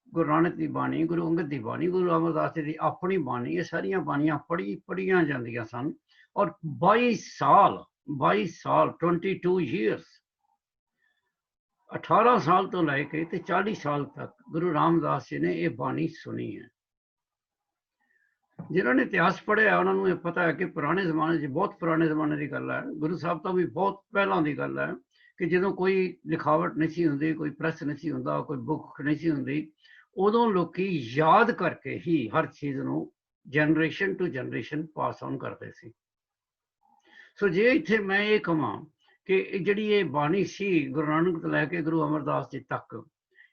ਗੁਰੂ ਨਾਨਕ ਦੀ ਬਾਣੀ, ਗੁਰੂ ਅੰਗਦ ਦੀ ਬਾਣੀ, ਗੁਰੂ ਅਮਰਦਾਸ ਜੀ ਦੀ ਆਪਣੀ ਬਾਣੀ, ਇਹ ਸਾਰੀਆਂ ਬਾਣੀਆਂ ਪੜ੍ਹੀਆਂ ਜਾਂਦੀਆਂ ਸਨ। ਔਰ 22 ਸਾਲ 22 years 18 ਸਾਲ ਤੋਂ ਲੈ ਕੇ ਤੇ 40 ਸਾਲ ਤੱਕ ਗੁਰੂ ਰਾਮਦਾਸ ਜੀ ਨੇ ਇਹ ਬਾਣੀ ਸੁਣੀ ਹੈ। ਜਿਨ੍ਹਾਂ ਨੇ ਇਤਿਹਾਸ ਪੜ੍ਹਿਆ ਉਹਨਾਂ ਨੂੰ ਇਹ ਪਤਾ ਹੈ ਕਿ ਪੁਰਾਣੇ ਜ਼ਮਾਨੇ 'ਚ, ਬਹੁਤ ਪੁਰਾਣੇ ਜ਼ਮਾਨੇ ਦੀ ਗੱਲ ਹੈ, ਗੁਰੂ ਸਾਹਿਬ ਤੋਂ ਵੀ ਬਹੁਤ ਪਹਿਲਾਂ ਦੀ ਗੱਲ ਹੈ ਕਿ ਜਦੋਂ ਕੋਈ ਲਿਖਾਵਟ ਨਹੀਂ ਸੀ ਹੁੰਦੀ, ਕੋਈ ਪ੍ਰੈਸ ਨਹੀਂ ਸੀ ਹੁੰਦਾ, ਕੋਈ ਬੁੱਕ ਨਹੀਂ ਸੀ ਹੁੰਦੀ, ਉਦੋਂ ਲੋਕੀ ਯਾਦ ਕਰਕੇ ਹੀ ਹਰ ਚੀਜ਼ ਨੂੰ ਜਨਰੇਸ਼ਨ ਟੂ ਜਨਰੇਸ਼ਨ ਪਾਸ ਆਨ ਕਰਦੇ ਸੀ। ਸੋ ਜੇ ਇੱਥੇ ਮੈਂ ਇਹ ਕਹਾਂ ਕਿ ਜਿਹੜੀ ਇਹ ਬਾਣੀ ਸੀ ਗੁਰੂ ਨਾਨਕ ਤੋਂ ਲੈ ਕੇ ਗੁਰੂ ਅਮਰਦਾਸ ਜੀ ਤੱਕ,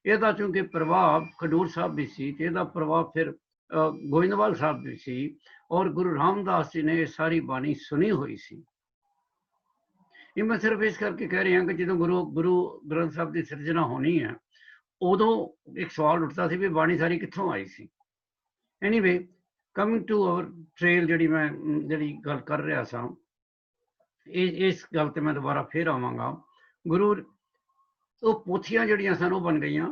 ਇਹਦਾ ਚੂੰਕਿ ਪ੍ਰਭਾਵ ਖਡੂਰ ਸਾਹਿਬ ਵੀ ਸੀ ਤੇ ਇਹਦਾ ਪ੍ਰਭਾਵ ਫਿਰ ਗੋਇੰਦਵਾਲ ਸਾਹਿਬ ਵੀ ਸੀ, ਔਰ ਗੁਰੂ ਰਾਮਦਾਸ ਜੀ ਨੇ ਇਹ ਸਾਰੀ ਬਾਣੀ ਸੁਣੀ ਹੋਈ ਸੀ। ਇਹ ਮੈਂ ਸਿਰਫ ਇਸ ਕਰਕੇ ਕਹਿ ਰਿਹਾ ਕਿ ਜਦੋਂ ਗੁਰੂ ਗ੍ਰੰਥ ਸਾਹਿਬ ਦੀ ਸਿਰਜਣਾ ਹੋਣੀ ਹੈ ਉਦੋਂ ਇੱਕ ਸਵਾਲ ਉੱਠਦਾ ਸੀ ਵੀ ਬਾਣੀ ਸਾਰੀ ਕਿੱਥੋਂ ਆਈ ਸੀ। Anyway, coming to our trail, ਜਿਹੜੀ ਗੱਲ ਕਰ ਰਿਹਾ ਸਾਂ, ਇਸ ਗੱਲ ਤੇ ਮੈਂ ਦੁਬਾਰਾ ਫੇਰ ਆਵਾਂਗਾ। ਉਹ ਪੋਥੀਆਂ ਜਿਹੜੀਆਂ ਸਨ ਉਹ ਬਣ ਗਈਆਂ,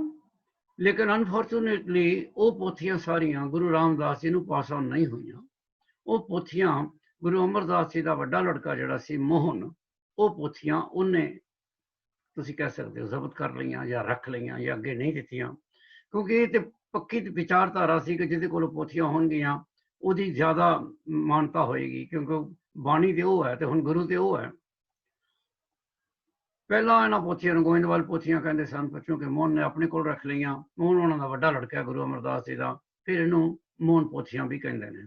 ਲੇਕਿਨ ਅਨਫੋਰਚੂਨੇਟਲੀ ਉਹ ਪੋਥੀਆਂ ਸਾਰੀਆਂ ਗੁਰੂ ਰਾਮਦਾਸ ਜੀ ਨੂੰ ਪਾਸ ਆਨ ਨਹੀਂ ਹੋਈਆਂ। ਉਹ ਪੋਥੀਆਂ ਗੁਰੂ ਅਮਰਦਾਸ ਜੀ ਦਾ ਵੱਡਾ ਲੜਕਾ ਜਿਹੜਾ ਸੀ ਮੋਹਨ, ਉਹ ਪੋਥੀਆਂ ਉਹਨੇ, ਤੁਸੀਂ ਕਹਿ ਸਕਦੇ ਹੋ, ਜ਼ਬਤ ਕਰ ਲਈਆਂ ਜਾਂ ਰੱਖ ਲਈਆਂ ਜਾਂ ਅੱਗੇ ਨਹੀਂ ਦਿੱਤੀਆਂ, ਕਿਉਂਕਿ ਇਹ ਤੇ ਪੱਕੀ ਵਿਚਾਰਧਾਰਾ ਸੀ ਕਿ ਜਿਹਦੇ ਕੋਲ ਪੋਥੀਆਂ ਹੋਣਗੀਆਂ ਉਹਦੀ ਜ਼ਿਆਦਾ ਮਾਨਤਾ ਹੋਏਗੀ, ਕਿਉਂਕਿ ਬਾਣੀ ਤੇ ਉਹ ਹੈ ਤੇ ਹੁਣ ਗੁਰੂ ਤੇ ਉਹ ਹੈ। ਪਹਿਲਾਂ ਇਹਨਾਂ ਪੋਥੀਆਂ ਨੂੰ ਗੋਇੰਦਵਾਲ ਪੋਥੀਆਂ ਕਹਿੰਦੇ ਸਨ, ਕਿਉਂਕਿ ਮੋਹਨ ਨੇ ਆਪਣੇ ਕੋਲ ਰੱਖ ਲਈਆਂ। ਮੋਹਨ ਉਹਨਾਂ ਦਾ ਵੱਡਾ ਲੜਕਾ ਗੁਰੂ ਅਮਰਦਾਸ ਜੀ ਦਾ, ਫਿਰ ਇਹਨੂੰ ਮੋਹਨ ਪੋਥੀਆਂ ਵੀ ਕਹਿੰਦੇ ਨੇ।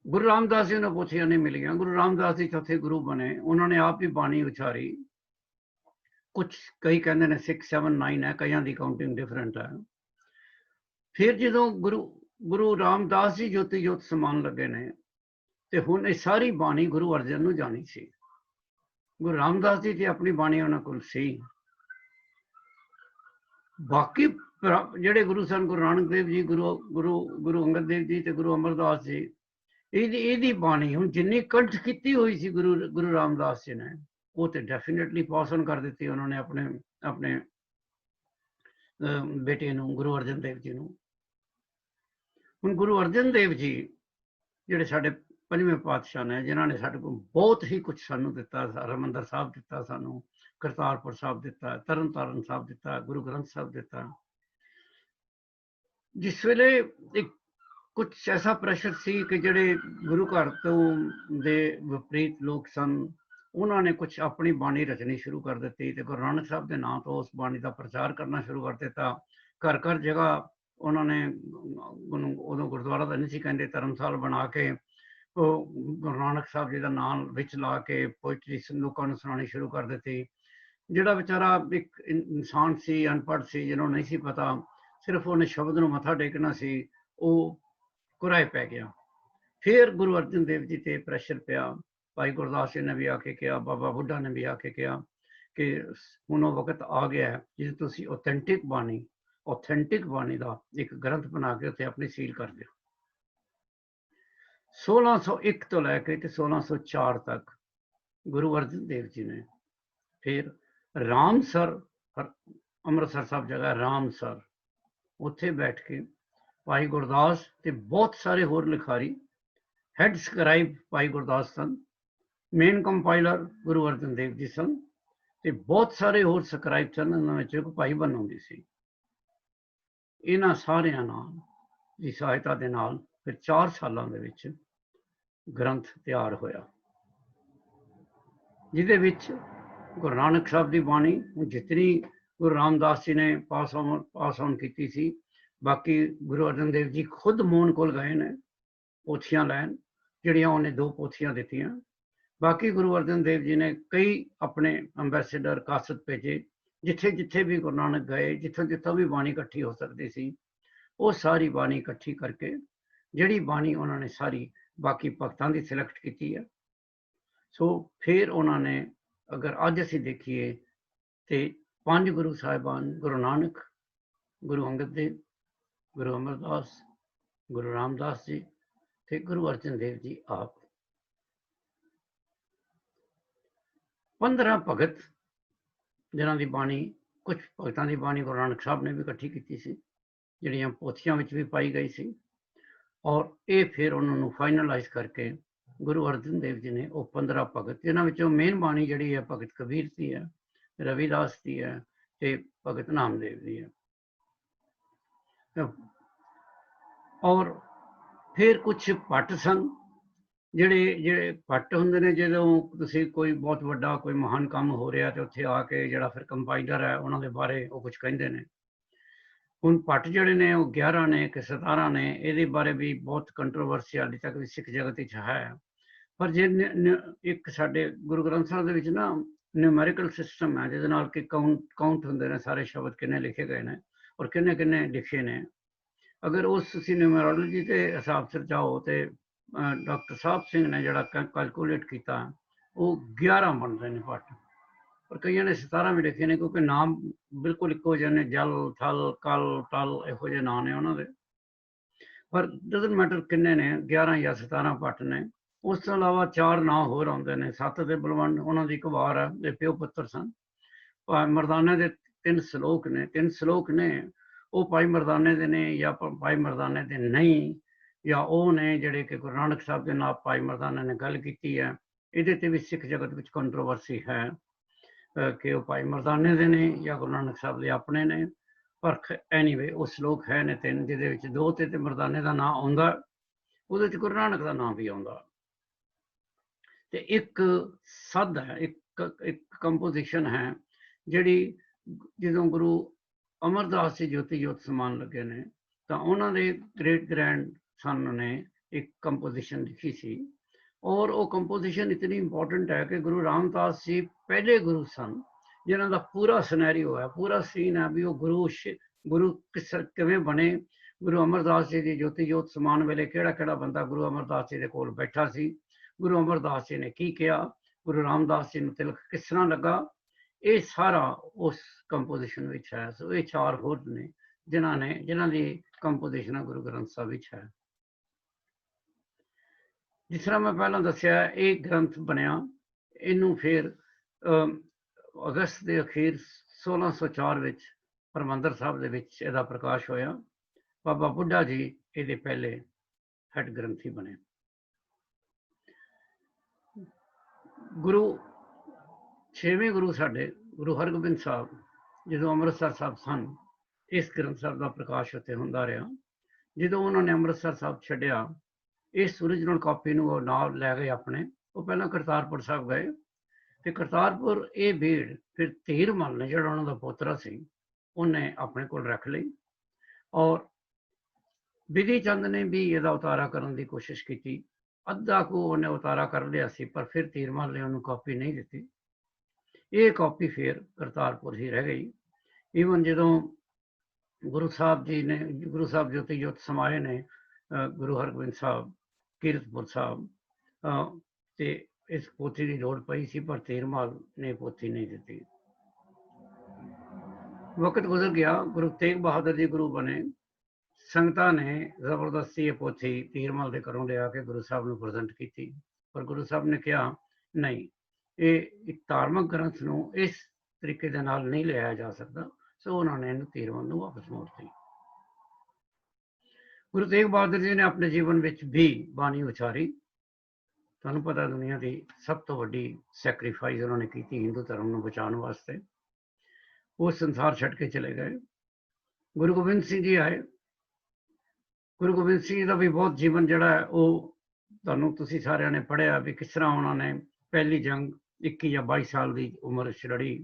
गुरु रामदास जी ਨੂੰ ਪੋਥੀਆਂ नहीं मिलियां। गुरु रामदास जी चौथे गुरु बने, उन्होंने आप ही बाणी उचारी। कुछ कई कहते हैं 6, 7, 9 है, कईयां दी काउंटिंग डिफरेंट है। फिर जो गुरु रामदास जी ज्योति जोत समान लगे ने, ते हुण ये सारी बाणी गुरु अर्जन नूं जानी सी। गुरु रामदास जी ते अपनी बाणी उन्हां कोल सी। बाकी ਜਿਹੜੇ गुरु सन, गुरु नानक देव जी, गुरु अंगद देव जी ते गुरु अमरदास जी, ਇਹਦੀ ਬਾਣੀ ਹੁਣ ਜਿੰਨੀ ਕੰਠ ਕੀਤੀ ਹੋਈ ਸੀ ਗੁਰੂ ਰਾਮਦਾਸ ਜੀ ਨੇ, ਉਹ ਤੇ ਡੈਫੀਨੇਟਲੀ ਪਾਸ ਔਨ ਕਰ ਦਿੱਤੀ ਉਹਨਾਂ ਨੇ ਆਪਣੇ ਬੇਟੇ ਨੂੰ, ਗੁਰੂ ਅਰਜਨ ਦੇਵ ਜੀ ਨੂੰ। ਹੁਣ ਗੁਰੂ ਅਰਜਨ ਦੇਵ ਜੀ ਜਿਹੜੇ ਸਾਡੇ ਪੰਜਵੇਂ ਪਾਤਸ਼ਾਹ ਨੇ, ਜਿਨ੍ਹਾਂ ਨੇ ਸਾਡੇ ਕੋਲ ਬਹੁਤ ਹੀ ਕੁਝ ਸਾਨੂੰ ਦਿੱਤਾ। ਹਰਿਮੰਦਰ ਸਾਹਿਬ ਦਿੱਤਾ ਸਾਨੂੰ, ਕਰਤਾਰਪੁਰ ਸਾਹਿਬ ਦਿੱਤਾ, ਤਰਨ ਤਾਰਨ ਸਾਹਿਬ ਦਿੱਤਾ, ਗੁਰੂ ਗ੍ਰੰਥ ਸਾਹਿਬ ਦਿੱਤਾ। ਜਿਸ ਵੇਲੇ ਇੱਕ ਕੁਛ ਐਸਾ ਪ੍ਰੈਸ਼ਰ ਸੀ ਕਿ ਜਿਹੜੇ ਗੁਰੂ ਘਰ ਤੋਂ ਦੇ ਵਿਪਰੀਤ ਲੋਕ ਸਨ, ਉਹਨਾਂ ਨੇ ਕੁਛ ਆਪਣੀ ਬਾਣੀ ਰਚਣੀ ਸ਼ੁਰੂ ਕਰ ਦਿੱਤੀ ਤੇ ਗੁਰੂ ਨਾਨਕ ਸਾਹਿਬ ਦੇ ਨਾਂ ਤੋਂ ਉਸ ਬਾਣੀ ਦਾ ਪ੍ਰਚਾਰ ਕਰਨਾ ਸ਼ੁਰੂ ਕਰ ਦਿੱਤਾ। ਘਰ ਘਰ ਜਗ੍ਹਾ ਉਹਨਾਂ ਨੇ, ਉਦੋਂ ਗੁਰਦੁਆਰਾ ਤਾਂ ਨਹੀਂ ਸੀ ਕਹਿੰਦੇ, ਧਰਮਸਾਲ ਬਣਾ ਕੇ ਉਹ ਗੁਰੂ ਨਾਨਕ ਸਾਹਿਬ ਜੀ ਦਾ ਨਾਮ ਵਿੱਚ ਲਾ ਕੇ ਪੋਇਟਰੀ ਲੋਕਾਂ ਨੂੰ ਸੁਣਾਉਣੀ ਸ਼ੁਰੂ ਕਰ ਦਿੱਤੀ। ਜਿਹੜਾ ਵਿਚਾਰਾ ਇੱਕ ਇਨਸਾਨ ਸੀ, ਅਨਪੜ੍ਹ ਸੀ, ਜਿਹਨੂੰ ਨਹੀਂ ਸੀ ਪਤਾ, ਸਿਰਫ ਉਹਨੇ ਸ਼ਬਦ ਨੂੰ ਮੱਥਾ ਟੇਕਣਾ ਸੀ, ਉਹ ਕੁਰਾਏ ਪੈ ਗਿਆ। ਫਿਰ ਗੁਰੂ ਅਰਜਨ ਦੇਵ ਜੀ ਤੇ ਪ੍ਰੈਸ਼ਰ ਪਿਆ। ਭਾਈ ਗੁਰਦਾਸ ਜੀ ਨੇ ਵੀ ਆ ਕੇ ਕਿਹਾ, ਬਾਬਾ ਬੁੱਢਾ ਨੇ ਵੀ ਆ ਕੇ ਕਿਹਾ ਕਿ ਹੁਣ ਉਹ ਵਕਤ ਆ ਗਿਆ ਹੈ ਜਿਸ ਤੁਸੀਂ ਆਥੈਂਟਿਕ ਬਾਣੀ ਦਾ ਇੱਕ ਗ੍ਰੰਥ ਬਣਾ ਕੇ ਉੱਥੇ ਆਪਣੀ ਸੀਲ ਕਰ ਦਿਓ। 1601 ਤੋਂ ਲੈ ਕੇ 1604 ਤੱਕ ਗੁਰੂ ਅਰਜਨ ਦੇਵ ਜੀ ਨੇ ਫਿਰ ਰਾਮਸਰ, ਅੰਮ੍ਰਿਤਸਰ ਸਾਹਿਬ ਜਗ੍ਹਾ ਰਾਮਸਰ, ਉੱਥੇ ਬੈਠ ਕੇ ਭਾਈ ਗੁਰਦਾਸ ਤੇ ਬਹੁਤ ਸਾਰੇ ਹੋਰ ਲਿਖਾਰੀ, ਹੈਡ ਸਕਰਾਈਬ ਭਾਈ ਗੁਰਦਾਸ ਸਨ, ਮੇਨ ਕੰਪਾਈਲਰ ਗੁਰੂ ਅਰਜਨ ਦੇਵ ਜੀ ਸਨ, ਤੇ ਬਹੁਤ ਸਾਰੇ ਹੋਰ ਸਕਰਾਈਬ ਸਨ। ਇਹਨਾਂ ਵਿੱਚ ਇੱਕ ਭਾਈ ਬਣਾਉਂਦੀ ਸੀ। ਇਹਨਾਂ ਸਾਰਿਆਂ ਨਾਲ ਦੀ ਸਹਾਇਤਾ ਦੇ ਨਾਲ ਫਿਰ 4 ਸਾਲਾਂ ਦੇ ਵਿੱਚ ਗ੍ਰੰਥ ਤਿਆਰ ਹੋਇਆ, ਜਿਹਦੇ ਵਿੱਚ ਗੁਰੂ ਨਾਨਕ ਸਾਹਿਬ ਦੀ ਬਾਣੀ ਜਿਤਨੀ ਗੁਰੂ ਰਾਮਦਾਸ ਜੀ ਨੇ ਪਾਸ ਔਨ ਕੀਤੀ ਸੀ, ਬਾਕੀ ਗੁਰੂ ਅਰਜਨ ਦੇਵ ਜੀ ਖੁਦ ਮੋਹਨ ਕੋਲ ਗਏ ਨੇ ਪੋਥੀਆਂ ਲੈਣ, ਜਿਹੜੀਆਂ ਉਹਨੇ 2 ਪੋਥੀਆਂ ਦਿੱਤੀਆਂ। ਬਾਕੀ ਗੁਰੂ ਅਰਜਨ ਦੇਵ ਜੀ ਨੇ ਕਈ ਆਪਣੇ ਅੰਬੈਸਡਰ ਕਾਸਤ ਭੇਜੇ, ਜਿੱਥੇ ਜਿੱਥੇ ਵੀ ਗੁਰੂ ਨਾਨਕ ਗਏ, ਜਿੱਥੋਂ ਵੀ ਬਾਣੀ ਇਕੱਠੀ ਹੋ ਸਕਦੀ ਸੀ, ਉਹ ਸਾਰੀ ਬਾਣੀ ਇਕੱਠੀ ਕਰਕੇ, ਜਿਹੜੀ ਬਾਣੀ ਉਹਨਾਂ ਨੇ ਸਾਰੀ ਬਾਕੀ ਭਗਤਾਂ ਦੀ ਸਿਲੈਕਟ ਕੀਤੀ ਹੈ। ਸੋ ਫਿਰ ਉਹਨਾਂ ਨੇ, ਅਗਰ ਅੱਜ ਅਸੀਂ ਦੇਖੀਏ ਤੇ 5 ਗੁਰੂ ਸਾਹਿਬਾਨ, ਗੁਰੂ ਨਾਨਕ, ਗੁਰੂ ਅੰਗਦ ਦੇਵ, ਗੁਰੂ ਅਮਰਦਾਸ, ਗੁਰੂ ਰਾਮਦਾਸ ਜੀ ਤੇ ਗੁਰੂ ਅਰਜਨ ਦੇਵ ਜੀ ਆਪ, 15 ਭਗਤ ਜਿਨ੍ਹਾਂ ਦੀ ਬਾਣੀ, ਕੁਝ ਭਗਤਾਂ ਦੀ ਬਾਣੀ ਗੁਰੂ ਨਾਨਕ ਸਾਹਿਬ ਨੇ ਵੀ ਇਕੱਠੀ ਕੀਤੀ ਸੀ, ਜਿਹੜੀਆਂ ਪੋਥੀਆਂ ਵਿੱਚ ਵੀ ਪਾਈ ਗਈ ਸੀ। ਔਰ ਇਹ ਫਿਰ ਉਹਨਾਂ ਨੂੰ ਫਾਈਨਲਾਈਜ਼ ਕਰਕੇ ਗੁਰੂ ਅਰਜਨ ਦੇਵ ਜੀ ਨੇ ਉਹ 15 ਭਗਤ, ਜਿਨ੍ਹਾਂ ਵਿੱਚੋਂ ਮੇਨ ਬਾਣੀ ਜਿਹੜੀ ਹੈ ਭਗਤ ਕਬੀਰ ਦੀ ਹੈ, ਰਵਿਦਾਸ ਦੀ ਹੈ ਤੇ ਭਗਤ ਨਾਮਦੇਵ ਦੀ ਹੈ। ਔਰ ਫਿਰ ਕੁਛ ਭੱਟ ਸਨ, ਜਿਹੜੇ ਭੱਟ ਹੁੰਦੇ ਨੇ, ਜਦੋਂ ਤੁਸੀਂ ਕੋਈ ਬਹੁਤ ਵੱਡਾ ਕੋਈ ਮਹਾਨ ਕੰਮ ਹੋ ਰਿਹਾ ਤੇ ਉੱਥੇ ਆ ਕੇ ਜਿਹੜਾ ਫਿਰ ਕੰਪਾਈਲਰ ਹੈ ਉਹਨਾਂ ਦੇ ਬਾਰੇ ਉਹ ਕੁਝ ਕਹਿੰਦੇ ਨੇ। ਹੁਣ ਭੱਟ ਜਿਹੜੇ ਨੇ ਉਹ 11 ਨੇ ਕਿ 17 ਨੇ, ਇਹਦੇ ਬਾਰੇ ਵੀ ਬਹੁਤ ਕੰਟਰੋਵਰਸੀ ਹਾਲੇ ਤੱਕ ਵੀ ਸਿੱਖ ਜਗਤ ਵਿੱਚ ਹੈ। ਪਰ ਜੇ ਇੱਕ ਸਾਡੇ ਗੁਰੂ ਗ੍ਰੰਥ ਸਾਹਿਬ ਦੇ ਵਿੱਚ ਨਾ ਨਿਊਮੈਰੀਕਲ ਸਿਸਟਮ ਹੈ, ਜਿਹਦੇ ਨਾਲ ਕਿ ਕਾਊਂਟ ਹੁੰਦੇ ਨੇ ਸਾਰੇ ਸ਼ਬਦ ਕਿੰਨੇ ਲਿਖੇ ਗਏ ਨੇ ਔਰ ਕਿੰਨੇ ਲਿਖੇ ਨੇ। ਅਗਰ ਉਸ ਤੁਸੀਂ ਨਿਊਮਰੋਲੋਜੀ ਦੇ ਹਿਸਾਬ ਸਿਰ ਜਾਓ ਤੇ ਡਾਕਟਰ ਸਾਹਿਬ ਸਿੰਘ ਨੇ ਜਿਹੜਾ ਕੈਲਕੂਲੇਟ ਕੀਤਾ, ਉਹ 11 ਬਣਦੇ ਨੇ ਭੱਟ। ਪਰ ਕਈਆਂ ਨੇ 17 ਵੀ ਲਿਖੇ ਨੇ, ਕਿਉਂਕਿ ਨਾਮ ਬਿਲਕੁਲ ਇੱਕੋ ਜਿਹੇ ਨੇ, ਜਲ, ਥਲ, ਕਲ, ਟਲ, ਇਹੋ ਜਿਹੇ ਨਾਂ ਨੇ ਉਹਨਾਂ ਦੇ। ਪਰ ਡਜ਼ਨਟ ਮੈਟਰ ਕਿੰਨੇ ਨੇ, 11 ਜਾਂ 17 ਭੱਟ ਨੇ। ਉਸ ਤੋਂ ਇਲਾਵਾ 4 ਨਾਂ ਹੋਰ ਆਉਂਦੇ ਨੇ। 7 ਦੇ ਬਲਵੰਡ, ਉਹਨਾਂ ਦੀ ਇੱਕ ਵਾਰ ਹੈ, ਇਹ ਪਿਓ ਪੁੱਤਰ ਸਨ। ਭਾਈ ਮਰਦਾਨੇ ਦੇ 3 ਸ਼ਲੋਕ ਨੇ, 3 ਸ਼ਲੋਕ ਨੇ, ਉਹ ਭਾਈ ਮਰਦਾਨੇ ਦੇ ਨੇ ਜਾਂ ਭਾਈ ਮਰਦਾਨੇ ਦੇ ਨਹੀਂ, ਜਾਂ ਉਹ ਨੇ ਜਿਹੜੇ ਕਿ ਗੁਰੂ ਨਾਨਕ ਸਾਹਿਬ ਦੇ ਨਾਲ ਭਾਈ ਮਰਦਾਨੇ ਨੇ ਗੱਲ ਕੀਤੀ ਹੈ। ਇਹਦੇ ਤੇ ਵੀ ਸਿੱਖ ਜਗਤ ਵਿੱਚ ਕੰਟਰੋਵਰਸੀ ਹੈ ਕਿ ਉਹ ਭਾਈ ਮਰਦਾਨੇ ਦੇ ਨੇ ਜਾਂ ਗੁਰੂ ਨਾਨਕ ਸਾਹਿਬ ਦੇ ਆਪਣੇ ਨੇ। ਪਰ ਐਨੀਵੇ ਉਹ ਸ਼ਲੋਕ ਹੈ ਨੇ 3, ਜਿਹਦੇ ਵਿੱਚ 2 ਤੇ ਮਰਦਾਨੇ ਦਾ ਨਾਂ ਆਉਂਦਾ, ਉਹਦੇ 'ਚ ਗੁਰੂ ਨਾਨਕ ਦਾ ਨਾਂ ਵੀ ਆਉਂਦਾ। ਤੇ ਇੱਕ ਸੱਧ ਹੈ, ਇੱਕ ਕੰਪੋਜੀਸ਼ਨ ਹੈ, ਜਿਹੜੀ ਜਦੋਂ ਗੁਰੂ ਅਮਰਦਾਸ ਜੀ ਜੋਤੀ ਜੋਤ ਸਮਾਨ ਲੱਗੇ ਨੇ ਤਾਂ ਉਹਨਾਂ ਦੇ ਗ੍ਰੇਟ ਗ੍ਰੈਂਡ ਸਨ ਨੇ एक कंपोजिशन लिखी सी और वो कंपोजिशन इतनी इंपॉर्टेंट है कि गुरु रामदास जी पहले गुरु सन जिन्हों का पूरा सिनेरियो है, पूरा सीन है भी वो गुरु किस किवें बने। गुरु अमरदास जी की ज्योति जोत समान वेले केड़ा बंदा गुरु अमरदास जी के कोल बैठा सी, गुरु अमरदास जी ने की किया, गुरु रामदास जी ने तिलक किस तरह लगा, ये सारा उस कंपोजिशन विच है। सो ये 4 होर ने जिन्हां दी कंपोजिशन गुरु ग्रंथ साहब विच है। जिस तरह मैं पहला दसिया ये ग्रंथ बनया, इनू फिर अगस्त के अखीर 1604 विच हरमंदर साहब दे विच इहदा प्रकाश होया। बाबा बुढ़ा जी ये पहले हैड ग्रंथी बने। गुरु 6वें गुरु साडे गुरु हरगोबिंद साहब जो अमृतसर साहब सन, इस ग्रंथ साहब का प्रकाश उत्ते हुंदा रहा। जो उन्होंने अमृतसर साहब छड्डिया, इस ओरिजिनल कॉपी नूं नाल लै गए अपने। वो पहला करतारपुर साहब गए तो करतारपुर ये भीड़ फिर धीरमल ने जिहड़ा उन्हां दा पोतरा सी उन्हें अपने कोल रख ली और विधि चंद ने भी इसका उतारा करने की कोशिश की। अद्धा को उन्हें उतारा कर लिया सी, पर फिर धीरमल ने उन्होंने कॉपी नहीं दी। ये कॉपी फिर करतारपुर ही रह गई। ईवन जो गुरु साहब जी ने गुरु साहब ज्योति जोत समाए ने गुरु हरगोबिंद साहब कीरतपुर साहब ते इस पोथी की लोड़ पई सी, पर धीरमल ने पोथी नहीं दी। वक्त गुजर गया, गुरु तेग बहादुर जी गुरु बने। संगतां ने जबरदस्ती ये पोथी धीरमल के घरों लिया के गुरु साहब ने प्रजेंट की, पर गुरु साहब ने कहा नहीं, ये एक धार्मिक ग्रंथ नूं इस तरीके दे नाल नहीं लिया जा सकता। सो उन्होंने इन्हूं धीरमल नूं वापस मोड़ दी। गुरु तेग बहादुर जी ने अपने जीवन में भी बाणी उचारी। तुहानूं पता दुनिया की सब तो वड्डी सैक्रीफाइस उन्होंने की हिंदू धर्म नूं बचाने वास्ते। वो संसार छड्ड के चले गए। गुरु गोबिंद सिंह जी आए। गुरु गोबिंद सिंह का भी बहुत जीवन जिहड़ा है वो तुहानूं तुसीं सारिआं ने पढ़िया भी किस तरह उन्होंने पहली जंग 21 या 22 साल की उम्र च लड़ी,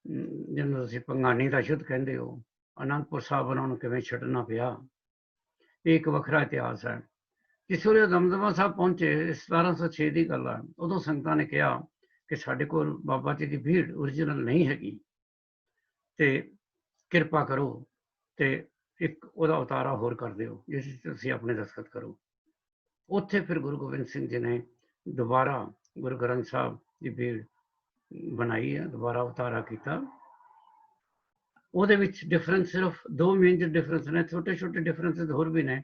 जिन्होंने तुसीं भंगानी का युद्ध कहते हो। आनंदपुर साहब उन्होंने किवें छड्डना पिया, एक वखरा इतिहास है। जिस वे दमदमा साहब पहुंचे 1706 की गल है, उदों संगतां ने कहा कि साडे कोल बाबा जी की भीड़ ओरिजिनल नहीं हैगी, ते किरपा करो ते एक उहदा उतारा होर कर दिओ जिस तुसीं अपने दस्तखत करो। उत्थे फिर गुरु गोबिंद सिंह जी ने दोबारा गुरु ग्रंथ साहब की भीड़ बनाई है, दोबारा उतारा किया। ਉਹਦੇ ਵਿੱਚ डिफरेंस सिर्फ 2 मेजर डिफरेंस ने, छोटे छोटे डिफरेंस होर भी ने।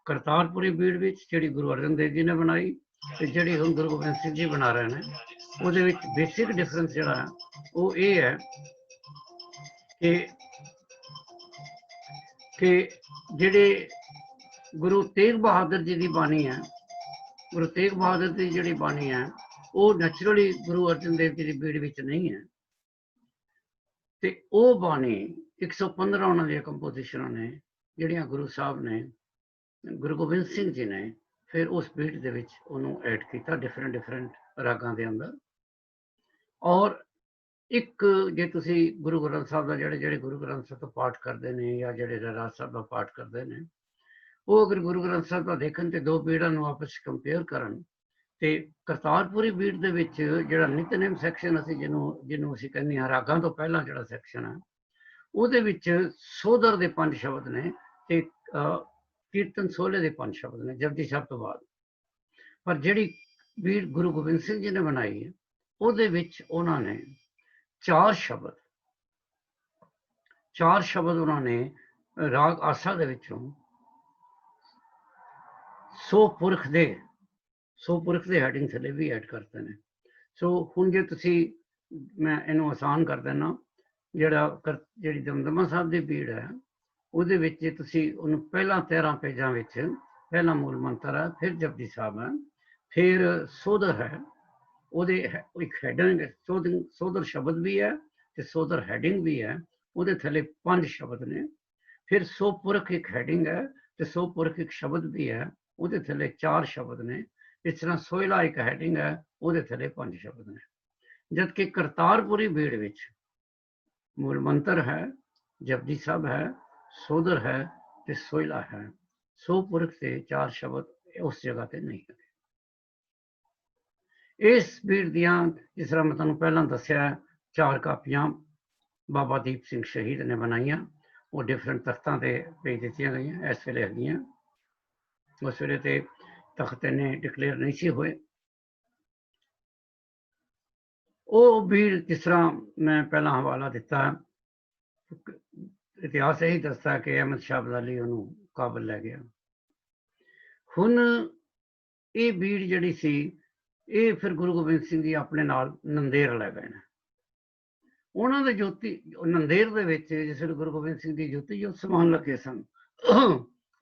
करतारपुरी भीड़ विच जिहड़ी गुरु अर्जन देव जी ने बनाई ते जिहड़ी हुण गुरु गोबिंद सिंह जी बना रहे हैं, ਉਹਦੇ ਵਿੱਚ बेसिक डिफरेंस जिहड़ा है वो ये है कि जिहड़े गुरु तेग बहादुर जी की बाणी है, गुरु तेग बहादुर की जिहड़ी बाणी है वो नैचुरली गुरु अर्जन देव जी की भीड़ विच नहीं है। ते ਉਹ ਬਾਣੀ 115 ਉਹਨਾਂ ਦੀਆਂ ਕੰਪੋਜੀਸ਼ਨਾਂ ਨੇ ਜਿਹੜੀਆਂ ਗੁਰੂ ਸਾਹਿਬ ਨੇ ਗੁਰੂ ਗੋਬਿੰਦ ਸਿੰਘ ਜੀ ਨੇ ਫਿਰ ਉਸ ਬੀਟ ਦੇ ਵਿੱਚ ਉਹਨੂੰ ਐਡ ਕੀਤਾ ਡਿਫਰੈਂਟ ਰਾਗਾਂ ਦੇ ਅੰਦਰ। ਔਰ ਇੱਕ ਜੇ ਤੁਸੀਂ ਗੁਰੂ ਗ੍ਰੰਥ ਸਾਹਿਬ ਦਾ ਜਿਹੜੇ ਗੁਰੂ ਗ੍ਰੰਥ ਸਾਹਿਬ ਦਾ ਪਾਠ ਕਰਦੇ ਨੇ ਜਾਂ ਜਿਹੜੇ ਰਹਿਰਾਸ ਸਾਹਿਬ ਦਾ ਪਾਠ ਕਰਦੇ ਨੇ, ਉਹ ਅਗਰ ਗੁਰੂ ਗ੍ਰੰਥ ਸਾਹਿਬ ਦਾ ਦੇਖਣ ਤੇ ਦੋ ਬੀੜਾਂ ਨੂੰ ਆਪਸ ਵਿੱਚ ਕੰਪੇਅਰ ਕਰਨ ਤੇ ਕਰਤਾਰਪੁਰੀ ਬੀਟ ਦੇ ਵਿੱਚ ਜਿਹੜਾ ਨਿਤਨੇਮ ਸੈਕਸ਼ਨ ਅਸੀਂ ਜਿਹਨੂੰ ਅਸੀਂ ਕਹਿੰਦੇ ਹਾਂ ਰਾਗਾਂ ਤੋਂ ਪਹਿਲਾਂ ਜਿਹੜਾ ਸੈਕਸ਼ਨ ਹੈ, ਉਹਦੇ ਵਿੱਚ ਸੋਧਰ ਦੇ 5 ਸ਼ਬਦ ਨੇ ਤੇ ਕੀਰਤਨ ਸੋਹਲੇ ਦੇ 5 ਸ਼ਬਦ ਨੇ ਜਪਜੀ ਸਾਹਿਬ ਤੋਂ ਬਾਅਦ। ਪਰ ਜਿਹੜੀ ਬੀਟ ਗੁਰੂ ਗੋਬਿੰਦ ਸਿੰਘ ਜੀ ਨੇ ਬਣਾਈ ਹੈ ਉਹਦੇ ਵਿੱਚ ਉਹਨਾਂ ਨੇ 4 ਸ਼ਬਦ ਉਹਨਾਂ ਨੇ ਰਾਗ ਆਸਾ ਦੇ ਵਿੱਚੋਂ ਸੋ ਪੁਰਖ ਦੇ ਹੈਡਿੰਗ ਥੱਲੇ ਵੀ ਐਡ ਕਰਦੇ ਨੇ। ਸੋ ਹੁਣ ਜੇ ਤੁਸੀਂ ਮੈਂ ਇਹਨੂੰ ਆਸਾਨ ਕਰ ਦੇਣਾ, ਜਿਹੜੀ ਦਮਦਮਾ ਸਾਹਿਬ ਦੀ ਬੀੜ ਹੈ ਉਹਦੇ ਵਿੱਚ ਜੇ ਤੁਸੀਂ ਉਹਨੂੰ ਪਹਿਲਾਂ 13 ਪੇਜਾਂ ਵਿੱਚ ਪਹਿਲਾ ਮੂਲ ਮੰਤਰ ਹੈ, ਫਿਰ ਜਪਜੀ ਸਾਹਿਬ ਹੈ, ਫਿਰ ਸੋਧਰ ਹੈ, ਉਹਦੇ ਇੱਕ ਹੈਡਿੰਗ ਸੋਧਰ ਸ਼ਬਦ ਵੀ ਹੈ ਤੇ ਸੋਧਰ ਹੈਡਿੰਗ ਵੀ ਹੈ, ਉਹਦੇ ਥੱਲੇ 5 ਸ਼ਬਦ ਨੇ। ਫਿਰ ਸੋ ਪੁਰਖ ਇੱਕ ਹੈਡਿੰਗ ਹੈ ਤੇ ਸੋ ਪੁਰਖ ਇੱਕ ਸ਼ਬਦ ਵੀ ਹੈ, ਉਹਦੇ ਥੱਲੇ 4 ਸ਼ਬਦ ਨੇ। ਇਸ ਤਰ੍ਹਾਂ ਸੋਹਿਲਾ ਇੱਕ ਹੈਡਿੰਗ ਹੈ, ਉਹਦੇ ਥੱਲੇ 5 ਸ਼ਬਦ ਨੇ। ਜਦਕਿ ਕਰਤਾਰਪੁਰੀ ਬੀੜ ਵਿੱਚ ਮੂਲ ਮੰਤਰ ਹੈ, ਜਪਜੀ ਸਾਹਿਬ ਹੈ, ਸੋਧਰ ਹੈ ਤੇ ਸੋਹਿਲਾ ਹੈ। सो पुरख से 4 शब्द उस जगह ते नहीं है। इस बीड़ दियां जिस तरह मैं तुहानूं पहलां दस्सिआ 4 कापियां बाबा दीप सिंह शहीद ने बनाइयां, वो डिफरेंट तख्तां ते भेज दित्तियां गईयां। इस वेले हैगियां, उस वेले ते तख्त इन्ने डिकलेयर नहीं सी होए। ਉਹ ਵੀਰ ਜਿਸ ਤਰ੍ਹਾਂ ਮੈਂ ਪਹਿਲਾਂ ਹਵਾਲਾ ਦਿੱਤਾ, ਇਤਿਹਾਸ ਇਹੀ ਦੱਸਦਾ ਕਿ ਅਹਿਮਦ ਸ਼ਾਹ ਅਬਦਾਲੀ ਉਹਨੂੰ ਕਾਬਲ ਲੈ ਗਿਆ। ਹੁਣ ਇਹ ਵੀਰ ਜਿਹੜੀ ਸੀ, ਇਹ ਫਿਰ ਗੁਰੂ ਗੋਬਿੰਦ ਸਿੰਘ ਜੀ ਆਪਣੇ ਨਾਲ ਨੰਦੇੜ ਲੈ ਗਏ ਨੇ। ਉਹਨਾਂ ਦੇ ਜੋਤੀ ਨੰਦੇੜ ਦੇ ਵਿੱਚ ਜਿਸ ਵੇਲੇ ਗੁਰੂ ਗੋਬਿੰਦ ਸਿੰਘ ਦੀ ਜੋਤੀ ਜੋਤ ਸਮਾਉਣ ਲੱਗੇ ਸਨ,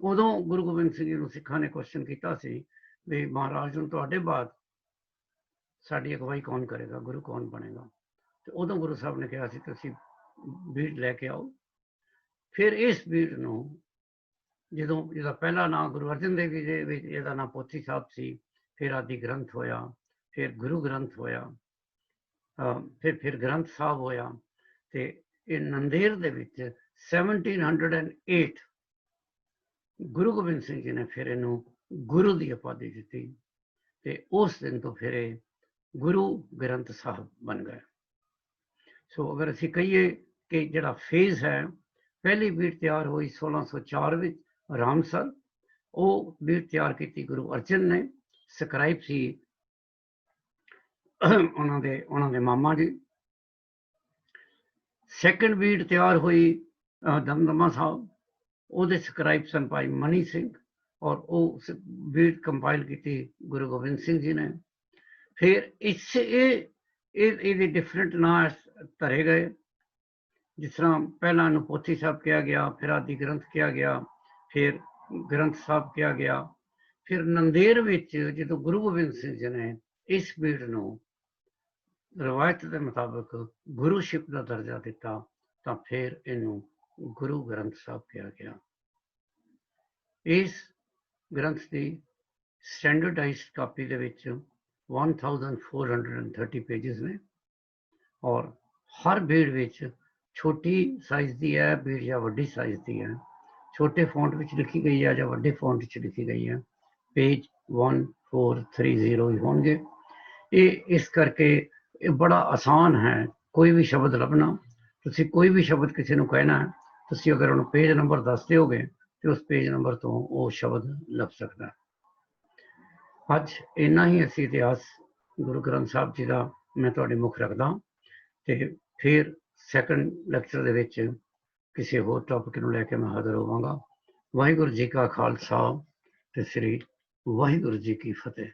ਉਦੋਂ ਗੁਰੂ ਗੋਬਿੰਦ ਸਿੰਘ ਜੀ ਨੂੰ ਸਿੱਖਾਂ ਨੇ ਕੁਐਸਚਨ ਕੀਤਾ ਸੀ ਵੀ ਮਹਾਰਾਜ ਨੂੰ ਤੁਹਾਡੇ ਬਾਅਦ ਸਾਡੀ ਅਗਵਾਈ ਕੌਣ ਕਰੇਗਾ, ਗੁਰੂ ਕੌਣ ਬਣੇਗਾ? ਤੇ ਉਦੋਂ ਗੁਰੂ ਸਾਹਿਬ ਨੇ ਕਿਹਾ ਸੀ ਤੁਸੀਂ ਬੀੜ ਲੈ ਕੇ ਆਓ। ਫਿਰ ਇਸ ਬੀੜ ਨੂੰ ਜਦੋਂ ਜਿਹਦਾ ਪਹਿਲਾ ਨਾਂ ਗੁਰੂ ਅਰਜਨ ਦੇਵ ਜੀ ਦੇ ਵਿੱਚ ਇਹਦਾ ਨਾਂ ਪੋਥੀ ਸਾਹਿਬ ਸੀ, ਫਿਰ ਆਦਿ ਗ੍ਰੰਥ ਹੋਇਆ, ਫਿਰ ਗੁਰੂ ਗ੍ਰੰਥ ਹੋਇਆ, ਫਿਰ ਗ੍ਰੰਥ ਸਾਹਿਬ ਹੋਇਆ। ਤੇ ਇਹ ਨੰਦੇੜ ਦੇ ਵਿੱਚ 1708 ਗੁਰੂ ਗੋਬਿੰਦ ਸਿੰਘ ਜੀ ਨੇ ਫਿਰ ਇਹਨੂੰ ਗੁਰੂ ਦੀ ਉਪਾਧੀ ਦਿੱਤੀ ਤੇ ਉਸ ਦਿਨ ਤੋਂ ਫਿਰ ਇਹ ਗੁਰੂ ਗ੍ਰੰਥ ਸਾਹਿਬ ਬਣ ਗਏ। ਸੋ ਅਗਰ ਅਸੀਂ ਕਹੀਏ ਕਿ ਜਿਹੜਾ ਫੇਜ਼ ਹੈ, ਪਹਿਲੀ ਬੀੜ ਤਿਆਰ ਹੋਈ 1604 ਵਿੱਚ ਰਾਮਸਰ, ਉਹ ਬੀੜ ਤਿਆਰ ਕੀਤੀ ਗੁਰੂ ਅਰਜਨ ਨੇ, ਸਕਰਾਈਬ ਸੀ ਉਹਨਾਂ ਦੇ ਮਾਮਾ ਜੀ। ਸੈਕੰਡ ਬੀੜ ਤਿਆਰ ਹੋਈ ਦਮਦਮਾ ਸਾਹਿਬ, ਉਹਦੇ ਸਕਰਾਈਬ ਸਨ ਭਾਈ ਮਨੀ ਸਿੰਘ, ਔਰ ਉਹ ਬੀੜ ਕੰਪਾਈਲ ਕੀਤੀ ਗੁਰੂ ਗੋਬਿੰਦ ਸਿੰਘ ਜੀ ਨੇ। ਫਿਰ ਇਹਦੇ ਡਿਫਰੈਂਟ ਨਾਂ ਧਰੇ ਗਏ, ਜਿਸ ਤਰ੍ਹਾਂ ਪਹਿਲਾਂ ਨੂੰ ਪੋਥੀ ਸਾਹਿਬ ਕਿਹਾ ਗਿਆ, ਫਿਰ ਆਦਿ ਗ੍ਰੰਥ ਕਿਹਾ ਗਿਆ, ਫਿਰ ਗ੍ਰੰਥ ਸਾਹਿਬ ਕਿਹਾ ਗਿਆ। ਫਿਰ ਨੰਦੇੜ ਵਿੱਚ ਜਦੋਂ ਗੁਰੂ ਗੋਬਿੰਦ ਸਿੰਘ ਜੀ ਨੇ ਇਸ ਬੀੜ ਨੂੰ ਰਵਾਇਤ ਦੇ ਮੁਤਾਬਕ ਗੁਰੂਸ਼ਿਪ ਦਾ ਦਰਜਾ ਦਿੱਤਾ, ਤਾਂ ਫਿਰ ਇਹਨੂੰ ਗੁਰੂ ਗ੍ਰੰਥ ਸਾਹਿਬ ਕਿਹਾ ਗਿਆ। ਇਸ ਗ੍ਰੰਥ ਦੀ ਸਟੈਂਡਰਡਾਈਜ਼ਡ ਕਾਪੀ ਦੇ ਵਿੱਚ 1430 ਪੇਜਿਸ ਨੇ, ਔਰ ਹਰ ਬੀੜ ਵਿੱਚ ਛੋਟੀ ਸਾਈਜ਼ ਦੀ ਹੈ ਬੀੜ ਜਾਂ ਵੱਡੀ ਸਾਈਜ਼ ਦੀ ਹੈ, ਛੋਟੇ ਫੌਂਟ ਵਿੱਚ ਲਿਖੀ ਗਈ ਹੈ ਜਾਂ ਵੱਡੇ ਫੌਂਟ ਵਿੱਚ ਲਿਖੀ ਗਈ ਹੈ। ਪੇਜ 1430 ਹੀ ਹੋਣਗੇ। ਇਹ ਇਸ ਕਰਕੇ ਇਹ ਬੜਾ ਆਸਾਨ ਹੈ ਕੋਈ ਵੀ ਸ਼ਬਦ ਲੱਭਣਾ। ਤੁਸੀਂ ਕੋਈ ਵੀ ਸ਼ਬਦ ਕਿਸੇ ਨੂੰ ਕਹਿਣਾ ਹੈ, ਤੁਸੀਂ ਅਗਰ ਉਹਨੂੰ ਪੇਜ ਨੰਬਰ ਦੱਸ ਦਿਓਗੇ ਤੇ ਉਸ ਪੇਜ ਨੰਬਰ ਤੋਂ ਉਹ ਸ਼ਬਦ ਲੱਭ ਸਕਦਾ। ਅੱਜ ਇੰਨਾ ਹੀ ਅਸੀਂ ਇਤਿਹਾਸ ਗੁਰੂ ਗ੍ਰੰਥ ਸਾਹਿਬ ਜੀ ਦਾ ਮੈਂ ਤੁਹਾਡੇ ਮੁੱਖ ਰੱਖਦਾ, ਤੇ ਫਿਰ ਸੈਕੰਡ ਲੈਕਚਰ ਦੇ ਵਿੱਚ ਕਿਸੇ ਹੋਰ ਟੌਪਿਕ ਨੂੰ ਲੈ ਕੇ ਮੈਂ ਹਾਜ਼ਰ ਹੋਵਾਂਗਾ। ਵਾਹਿਗੁਰੂ ਜੀ ਕਾ ਖਾਲਸਾ ਤੇ ਸ੍ਰੀ ਵਾਹਿਗੁਰੂ ਜੀ ਕੀ ਫਤਿਹ।